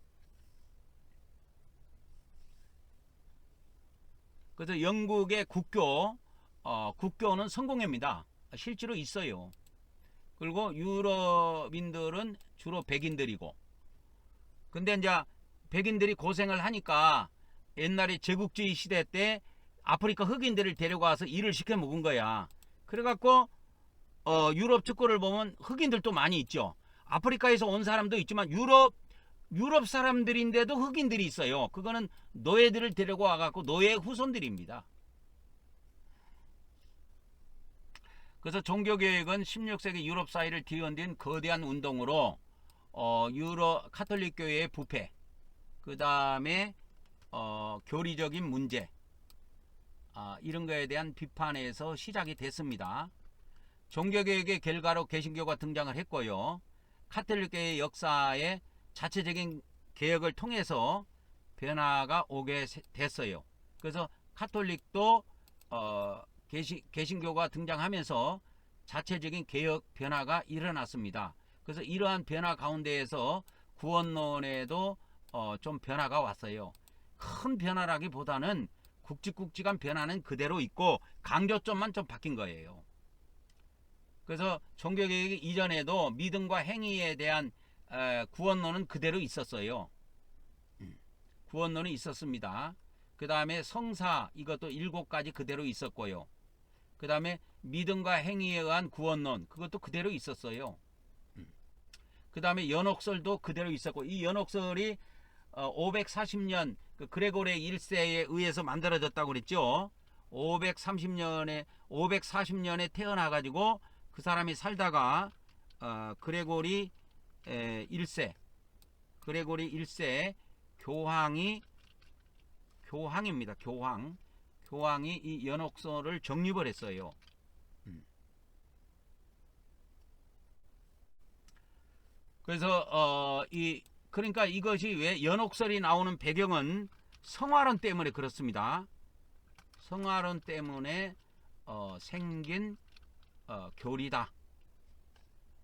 그래서 영국의 국교는 성공회입니다. 실제로 있어요. 그리고 유럽인들은 주로 백인들이고, 근데 이제 백인들이 고생을 하니까 옛날에 제국주의 시대 때 아프리카 흑인들을 데려가서 일을 시켜 먹은 거야. 그래갖고 유럽 축구를 보면 흑인들도 많이 있죠. 아프리카에서 온 사람도 있지만 유럽 사람들인데도 흑인들이 있어요. 그거는 노예들을 데리고 와갖고 노예 후손들입니다. 그래서 종교개혁은 16세기 유럽 사회를 뒤흔든 거대한 운동으로 유럽 카톨릭 교회의 부패, 그 다음에 교리적인 문제, 이런 거에 대한 비판에서 시작이 됐습니다. 종교개혁의 결과로 개신교가 등장을 했고요. 카톨릭교의 역사에 자체적인 개혁을 통해서 변화가 오게 됐어요. 그래서 카톨릭도 개신교가 등장하면서 자체적인 개혁 변화가 일어났습니다. 그래서 이러한 변화 가운데에서 구원론에도 좀 변화가 왔어요. 큰 변화라기보다는 굵직굵직한 변화는 그대로 있고 강조점만 좀 바뀐 거예요. 그래서 종교개혁 이전에도 믿음과 행위에 대한 구원론은 그대로 있었어요. 구원론이 있었습니다. 그 다음에 성사, 이것도 7가지 그대로 있었고요. 그 다음에 믿음과 행위에 의한 구원론, 그것도 그대로 있었어요. 그 다음에 연옥설도 그대로 있었고, 이 연옥설이 540년 그 그레고레 1세에 의해서 만들어졌다고 그랬죠. 540년에 태어나가지고 그 사람이 살다가 그레고리 1세 교황입니다. 교황이 이 연옥설을 정립을 했어요. 그래서 그러니까 이것이 왜 연옥설이 나오는 배경은 성화론 때문에 그렇습니다. 성화론 때문에 생긴 교리다.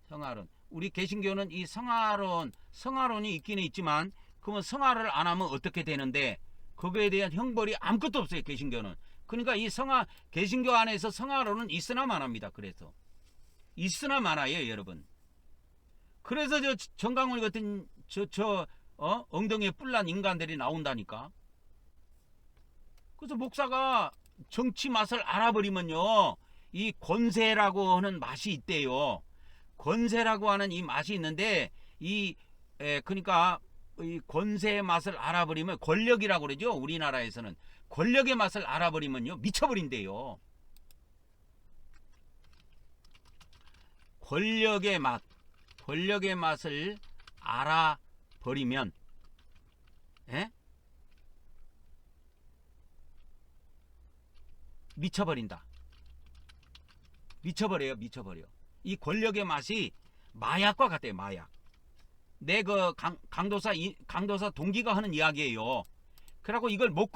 성화론. 우리 개신교는 이 성화론이 있기는 있지만, 그러면 성화를 안 하면 어떻게 되는데, 거기에 대한 형벌이 아무것도 없어요, 개신교는. 그러니까 이 개신교 안에서 성화론은 있으나 마나입니다. 그래서 있으나 마나예요, 여러분. 그래서 저 정강훈 같은 엉덩이에 뿔난 인간들이 나온다니까. 그래서 목사가 정치 맛을 알아버리면요, 이 권세라고 하는 맛이 있대요. 권세라고 하는 이 맛이 있는데, 그러니까 이 권세의 맛을 알아버리면, 권력이라고 그러죠. 우리나라에서는 권력의 맛을 알아버리면요, 미쳐버린대요. 권력의 맛을 알아버리면, 미쳐버린다. 미쳐버려. 이 권력의 맛이 마약과 같아요. 마약. 내 강도사 동기가 하는 이야기예요. 그래갖고 이걸 못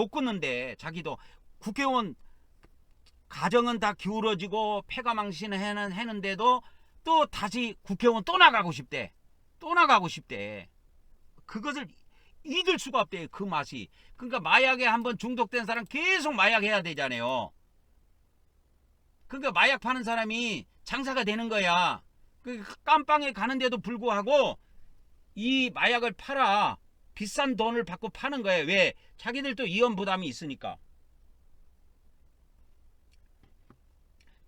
끊는데, 자기도 국회의원 가정은 다 기울어지고 폐가 망신했는데도 또 다시 국회의원 또 나가고 싶대. 그것을 잊을 수가 없대, 그 맛이. 그러니까 마약에 한번 중독된 사람 계속 마약해야 되잖아요. 그러니까 마약 파는 사람이 장사가 되는 거야. 그 깜빵에 가는데도 불구하고 이 마약을 팔아 비싼 돈을 받고 파는 거예요. 왜? 자기들도 위험 부담이 있으니까.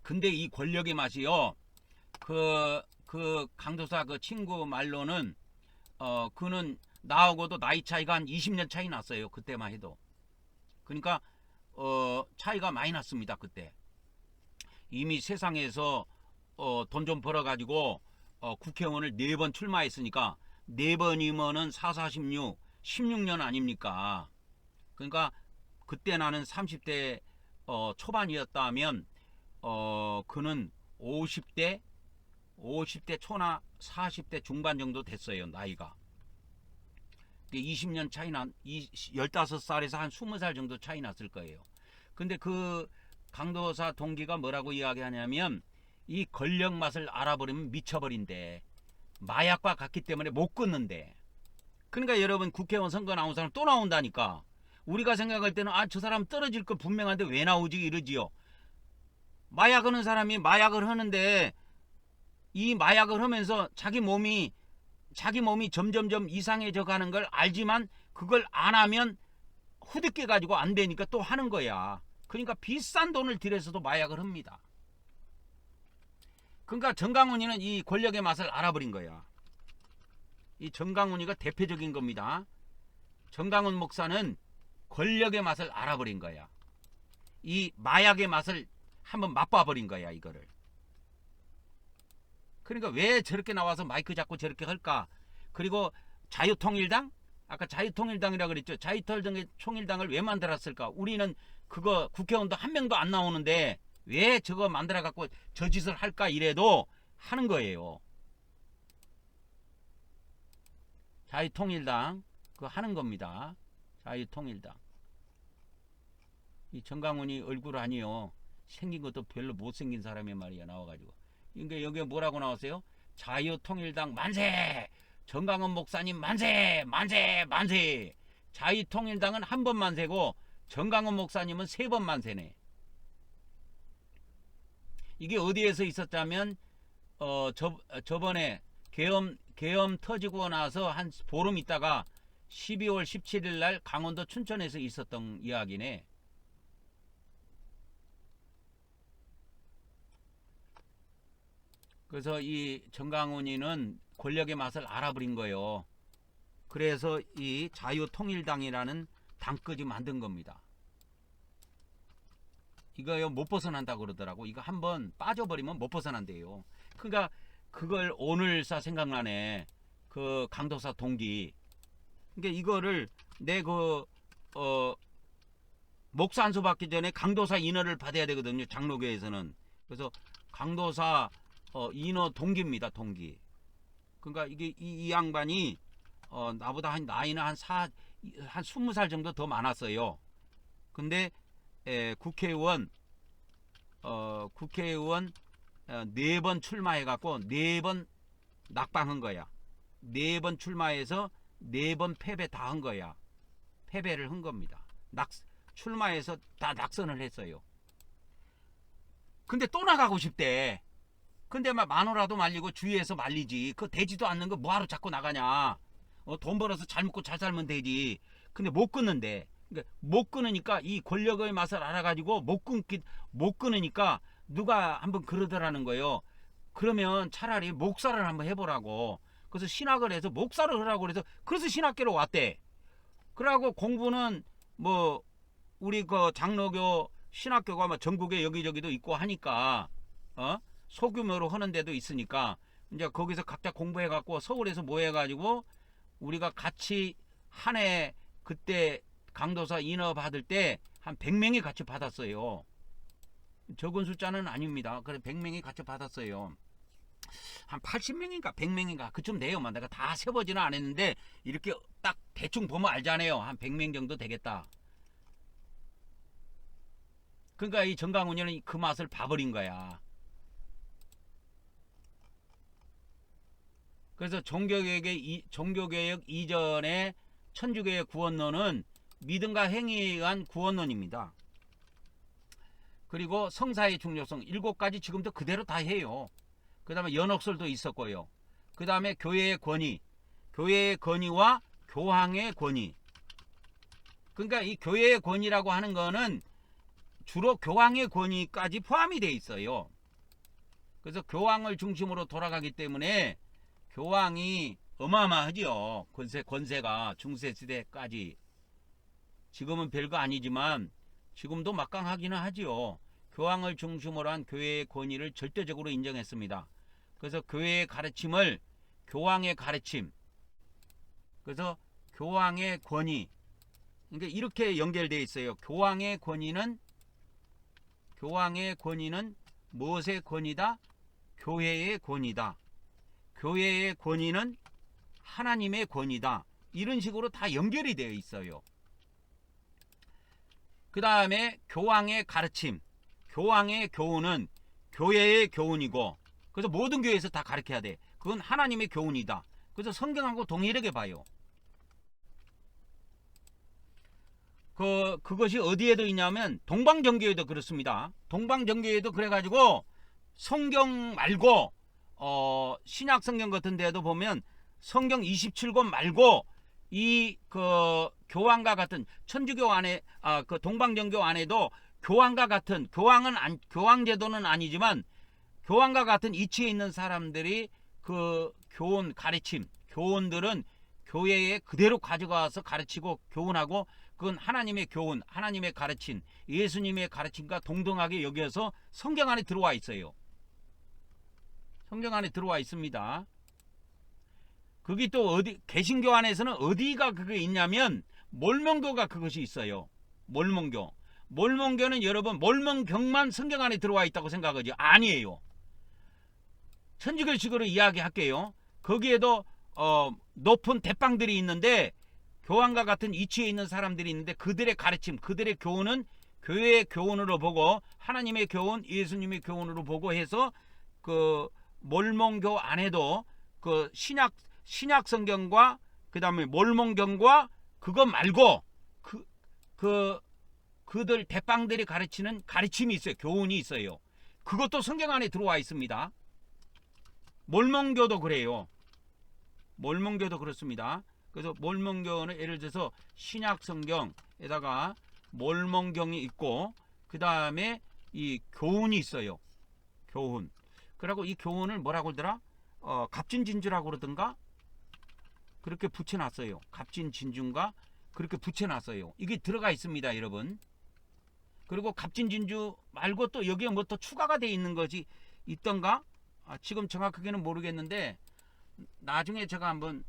근데 이 권력의 맛이요, 그 강도사 그 친구 말로는 그는 나하고도 나이 차이가 한 20년 차이 났어요. 그때만 해도. 그러니까 차이가 많이 났습니다. 그때. 이미 세상에서 돈 좀 벌어가지고 국회의원을 4번 출마했으니까 4번이면은 4, 4, 16, 16년 아닙니까? 그러니까 그때 나는 30대 초반이었다면 그는 50대 초나 40대 중반 정도 됐어요. 나이가. 20년 차이 15살에서 한 20살 정도 차이 났을 거예요. 근데 그 강도사 동기가 뭐라고 이야기하냐면 이 권력 맛을 알아버리면 미쳐버린대. 마약과 같기 때문에 못 끊는데. 그러니까 여러분 국회의원 선거 나온 사람 또 나온다니까. 우리가 생각할 때는 저 사람 떨어질 거 분명한데 왜 나오지 이러지요. 마약 하는 사람이 마약을 하는데 이 마약을 하면서 자기 몸이 점점점 이상해져 가는 걸 알지만 그걸 안 하면 후득게 가지고 안 되니까 또 하는 거야. 그러니까 비싼 돈을 들여서도 마약을 합니다. 그러니까 정강훈이는 이 권력의 맛을 알아버린 거야. 이 정강훈이가 대표적인 겁니다. 정강훈 목사는 권력의 맛을 알아버린 거야. 이 마약의 맛을 한번 맛봐버린 거야, 이거를. 그러니까 왜 저렇게 나와서 마이크 잡고 저렇게 할까? 그리고 자유통일당? 아까 자유통일당이라고 그랬죠. 자유통일당을 왜 만들었을까? 우리는 그거 국회의원도 한 명도 안 나오는데 왜 저거 만들어 갖고 저 짓을 할까 이래도 하는 거예요. 자유통일당 그거 하는 겁니다. 자유통일당. 이 정강훈이 얼굴 아니요. 생긴 것도 별로 못생긴 사람이 말이야 나와가지고. 그러니까 여기에 뭐라고 나왔어요? 자유통일당 만세! 정강훈 목사님 만세! 만세! 만세! 자유통일당은 한 번 만세고 정강훈 목사님은 3번 만세네. 이게 어디에서 있었다면 저번에 계엄 터지고 나서 한 보름 있다가 12월 17일 날 강원도 춘천에서 있었던 이야기네. 그래서 이 정강훈이는 권력의 맛을 알아버린 거예요. 그래서 이 자유통일당이라는 당까지 만든 겁니다. 이거요 못 벗어난다고 그러더라고. 이거 한번 빠져버리면 못 벗어난대요. 그러니까 그걸 오늘사 생각나네. 그 강도사 동기. 그러니까 이거를 내 목사 안수 받기 전에 강도사 인허를 받아야 되거든요. 장로교에서는. 그래서 강도사 인허 동기입니다. 동기. 그러니까 이게 이 양반이 나보다 나이는 한 20살 정도 더 많았어요. 근데 국회의원 4번 출마해갖고 4번 낙방한 거야. 4번 출마해서 4번 패배 다 한 거야. 패배를 한 겁니다. 출마해서 다 낙선을 했어요. 근데 또 나가고 싶대. 근데 막 마누라도 말리고 주위에서 말리지. 그거 되지도 않는 거 뭐하러 자꾸 나가냐. 돈 벌어서 잘 먹고 잘 살면 되지. 근데 못 끊는데. 그러니까 못 끊으니까 이 권력의 맛을 알아가지고 못 끊으니까 누가 한번 그러더라는 거예요. 그러면 차라리 목사를 한번 해보라고. 그래서 신학을 해서 목사를 하라고 그래서 신학계로 왔대. 그러고 공부는 뭐 우리 그 장로교 신학교가 막 전국에 여기저기도 있고 하니까 소규모로 하는 데도 있으니까 이제 거기서 각자 공부해갖고 서울에서 모여가지고 우리가 같이 한 해 그때 강도사 인허 받을 때 한 100명이 같이 받았어요. 적은 숫자는 아닙니다. 그래 100명이 같이 받았어요. 한 80명인가 100명인가 그쯤 돼요. 내가 다 세보지는 않았는데 이렇게 딱 대충 보면 알잖아요. 한 100명 정도 되겠다. 그러니까 이 정강훈이는 그 맛을 봐버린 거야. 그래서 종교개혁 이전에 천주교의 구원론은 믿음과 행위에 의한 구원론입니다. 그리고 성사의 중요성 7가지 지금도 그대로 다 해요. 그 다음에 연옥설도 있었고요. 그 다음에 교회의 권위와 교황의 권위. 그러니까 이 교회의 권위라고 하는 거는 주로 교황의 권위까지 포함이 돼 있어요. 그래서 교황을 중심으로 돌아가기 때문에 교황이 어마어마하지요. 권세가 중세시대까지. 지금은 별거 아니지만 지금도 막강하기는 하지요. 교황을 중심으로 한 교회의 권위를 절대적으로 인정했습니다. 그래서 교회의 가르침을 교황의 가르침, 그래서 교황의 권위, 그러니까 이렇게 연결되어 있어요. 교황의 권위는 무엇의 권위다? 교회의 권위다. 교회의 권위는 하나님의 권위다. 이런 식으로 다 연결이 되어 있어요. 그 다음에 교황의 가르침, 교황의 교훈은 교회의 교훈이고, 그래서 모든 교회에서 다 가르쳐야 돼. 그건 하나님의 교훈이다. 그래서 성경하고 동일하게 봐요. 그것이 어디에도 있냐면 동방정교회도 그렇습니다. 동방정교회도 그래가지고 성경 말고 신약 성경 같은 데도 보면 성경 27권 말고 이 교황과 같은 천주교 안에 그 동방정교 안에도 교황과 같은 교황 제도는 아니지만 교황과 같은 이치에 있는 사람들이 그 교훈 가르침 교훈들은 교회에 그대로 가져가서 가르치고 교훈하고 그건 하나님의 교훈, 하나님의 가르침, 예수님의 가르침과 동등하게 여기서 성경 안에 들어와 있어요. 성경 안에 들어와 있습니다. 그게 또 어디 개신교 안에서는 어디가 그게 있냐면 몰몬교가 그것이 있어요. 몰몬교는 여러분 몰몬경만 성경 안에 들어와 있다고 생각하죠. 아니에요. 천주교식으로 이야기할게요. 거기에도 높은 대빵들이 있는데 교황과 같은 이치에 있는 사람들이 있는데 그들의 가르침, 그들의 교훈은 교회의 교훈으로 보고 하나님의 교훈, 예수님의 교훈으로 보고 해서 그 몰몬교 안에도 그 신약 성경과 그다음에 몰몬경과 그거 말고 그들 대빵들이 가르치는 가르침이 있어요. 교훈이 있어요. 그것도 성경 안에 들어와 있습니다. 몰몬교도 그래요. 몰몬교도 그렇습니다. 그래서 몰몬교는 예를 들어서 신약 성경에다가 몰몬경이 있고 그 다음에 이 교훈이 있어요. 교훈. 그리고 이 교훈을 뭐라고 그러더라? 갑진진주라고 그러던가? 그렇게 붙여놨어요. 갑진진주인가? 그렇게 붙여놨어요. 이게 들어가 있습니다, 여러분. 그리고 갑진진주 말고 또 여기에 뭐 또 추가가 돼 있는 것이 있던가? 지금 정확하게는 모르겠는데 나중에 제가 한번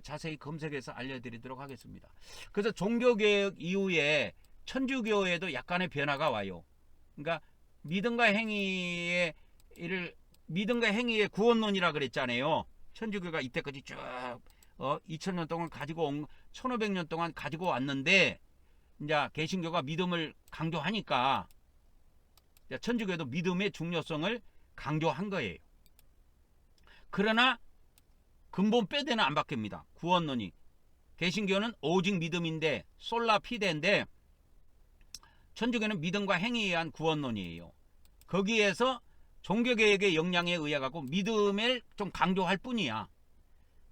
자세히 검색해서 알려드리도록 하겠습니다. 그래서 종교개혁 이후에 천주교에도 약간의 변화가 와요. 그러니까 믿음과 행위의 구원론이라 그랬잖아요. 천주교가 이때까지 쭉 2000년 동안 가지고 온 1500년 동안 가지고 왔는데 이제 개신교가 믿음을 강조하니까 천주교도 믿음의 중요성을 강조한 거예요. 그러나 근본 빼대는 안 바뀝니다. 구원론이. 개신교는 오직 믿음인데 솔라 피데인데 천주교는 믿음과 행위에 의한 구원론이에요. 거기에서 종교개혁의 영향에 의해 갖고 믿음을 좀 강조할 뿐이야.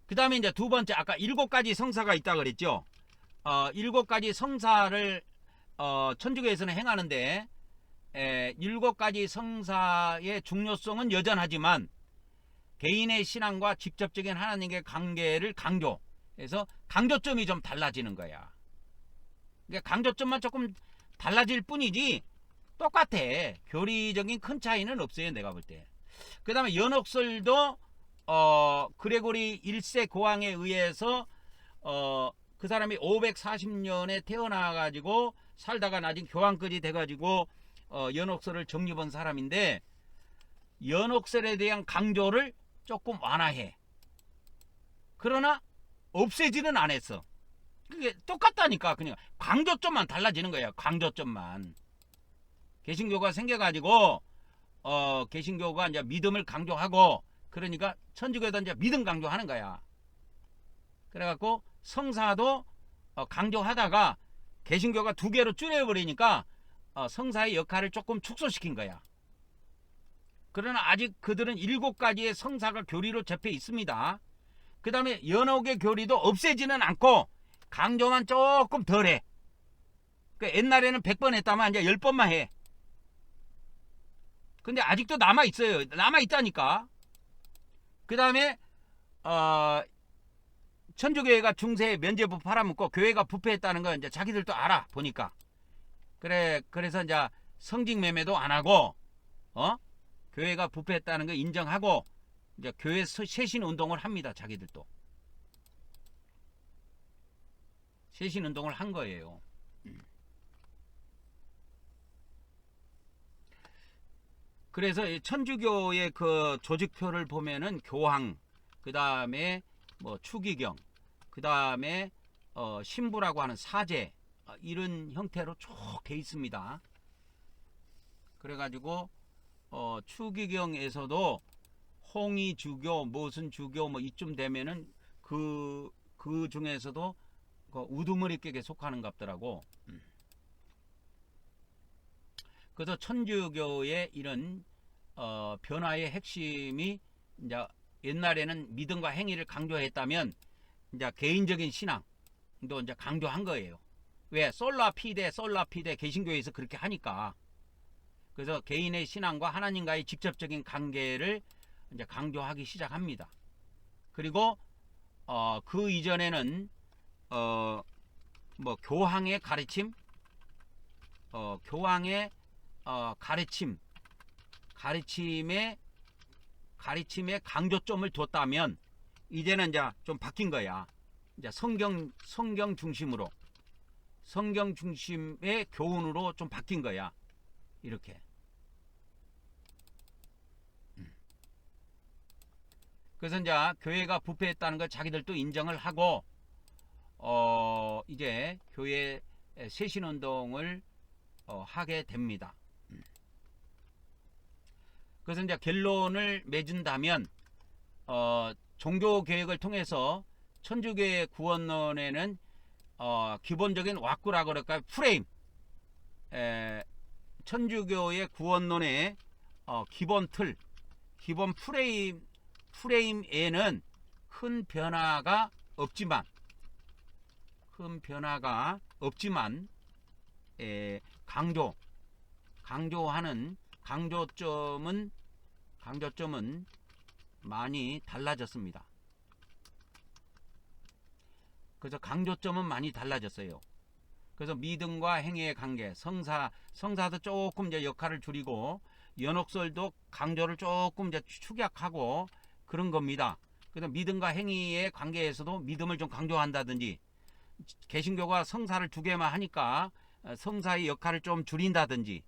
그 다음에 이제 두 번째 아까 7가지 성사가 있다 그랬죠. 7가지 성사를 천주교에서는 행하는데 7가지 성사의 중요성은 여전하지만 개인의 신앙과 직접적인 하나님의 관계를 강조해서 강조점이 좀 달라지는 거야. 그러니까 강조점만 조금 달라질 뿐이지 똑같아. 교리적인 큰 차이는 없어요, 내가 볼 때. 그 다음에 연옥설도 그레고리 1세 고왕에 의해서 그 사람이 540년에 태어나가지고 살다가 나중에 교황까지 돼가지고 연옥설을 정립한 사람인데 연옥설에 대한 강조를 조금 완화해. 그러나 없애지는 않았어. 그게 똑같다니까. 그냥 강조점만 달라지는 거야. 강조점만. 개신교가 생겨가지고 개신교가 이제 믿음을 강조하고 그러니까 천주교도 이제 믿음 강조하는 거야. 그래갖고 성사도 강조하다가 개신교가 2개로 줄여버리니까 성사의 역할을 조금 축소시킨 거야. 그러나 아직 그들은 7가지의 성사가 교리로 접해 있습니다. 그 다음에 연옥의 교리도 없애지는 않고 강조만 조금 덜해. 그러니까 옛날에는 100번 했다면 이제 10번만 해. 근데 아직도 남아있어요. 남아있다니까. 그 다음에 천주교회가 중세에 면죄부 팔아먹고 교회가 부패했다는 건 이제 자기들도 알아 보니까. 그래서 이제 성직 매매도 안 하고, 교회가 부패했다는 거 인정하고 이제 교회 쇄신 운동을 합니다. 자기들도 쇄신 운동을 한 거예요. 그래서 이 천주교의 그 조직표를 보면은 교황, 그 다음에 뭐 추기경, 그 다음에 신부라고 하는 사제, 이런 형태로 쭉 돼 있습니다. 그래가지고 추기경에서도 홍의주교, 무슨 주교 뭐 이쯤 되면은 그 중에서도 그 우두머리격에 속하는 갑더라고. 그래서 천주교의 이런 변화의 핵심이 이제 옛날에는 믿음과 행위를 강조했다면 이제 개인적인 신앙도 이제 강조한 거예요. 왜? 솔라 피데 개신교에서 그렇게 하니까. 그래서 개인의 신앙과 하나님과의 직접적인 관계를 이제 강조하기 시작합니다. 그리고 그 이전에는 뭐 교황의 가르침, 교황의 가르침에 강조점을 뒀다면 이제는 이제 좀 바뀐 거야. 이제 성경 중심의 교훈으로 좀 바뀐 거야. 이렇게. 그래서 이제 교회가 부패했다는 걸 자기들도 인정을 하고 이제 교회 쇄신 운동을 하게 됩니다. 그래서 이제 결론을 맺은다면 종교 개혁을 통해서 천주교의 구원론에는 기본적인 왁구라 그럴까요? 프레임, 천주교의 구원론의 기본 틀, 기본 프레임에는 큰 변화가 없지만 강조하는 강조점은 많이 달라졌습니다. 그래서 강조점은 많이 달라졌어요. 그래서 믿음과 행위의 관계, 성사도 조금 이제 역할을 줄이고 연옥설도 강조를 조금 이제 축약하고 그런 겁니다. 그래서 믿음과 행위의 관계에서도 믿음을 좀 강조한다든지, 개신교가 성사를 2개만 하니까 성사의 역할을 좀 줄인다든지,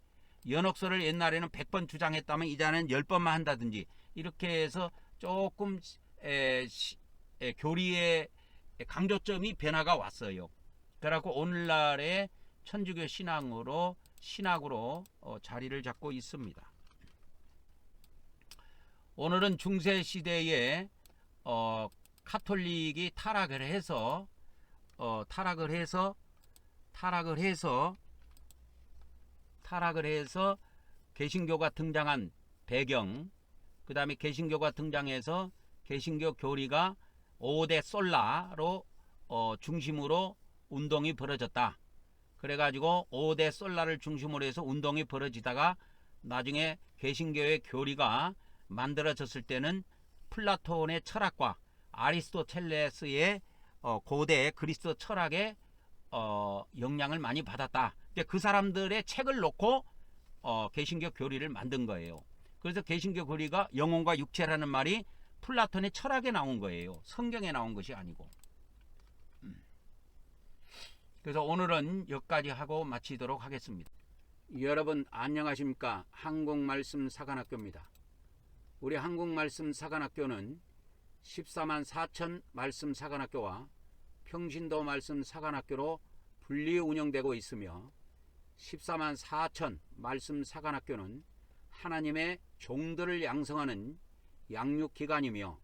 연옥설을 옛날에는 100번 주장했다면 이제는 10번만 한다든지, 이렇게 해서 조금 교리의 강조점이 변화가 왔어요. 그래갖고 오늘날의 천주교 신학으로 자리를 잡고 있습니다. 오늘은 중세 시대에 카톨릭이 타락을 해서 개신교가 등장한 배경, 그 다음에 개신교가 등장해서 개신교 교리가 5대 솔라로 중심으로 운동이 벌어졌다. 그래가지고 5대 솔라를 중심으로 해서 운동이 벌어지다가 나중에 개신교의 교리가 만들어졌을 때는 플라톤의 철학과 아리스토텔레스의 고대 그리스 철학의 영향을 많이 받았다. 그 사람들의 책을 놓고 개신교 교리를 만든 거예요. 그래서 개신교 교리가 영혼과 육체라는 말이 플라톤의 철학에 나온 거예요. 성경에 나온 것이 아니고. 그래서 오늘은 여기까지 하고 마치도록 하겠습니다. 여러분 안녕하십니까? 한국말씀사관학교입니다. 우리 한국말씀사관학교는 14만 4천 말씀사관학교와 평신도 말씀사관학교로 분리 운영되고 있으며, 14만 4천 말씀사관학교는 하나님의 종들을 양성하는 양육기관이며,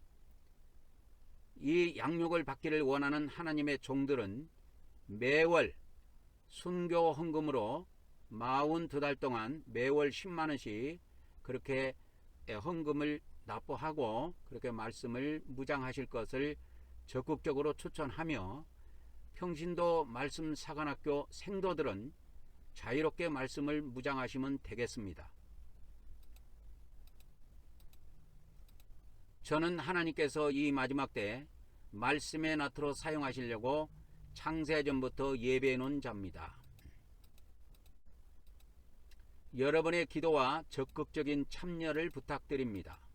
이 양육을 받기를 원하는 하나님의 종들은 매월 순교 헌금으로 42달 동안 매월 10만원씩 그렇게 헌금을 납부하고 그렇게 말씀을 무장하실 것을 적극적으로 추천하며, 평신도 말씀사관학교 생도들은 자유롭게 말씀을 무장하시면 되겠습니다. 저는 하나님께서 이 마지막 때 말씀의 나트로 사용하시려고 창세전부터 예배해 놓은 자입니다. 여러분의 기도와 적극적인 참여를 부탁드립니다.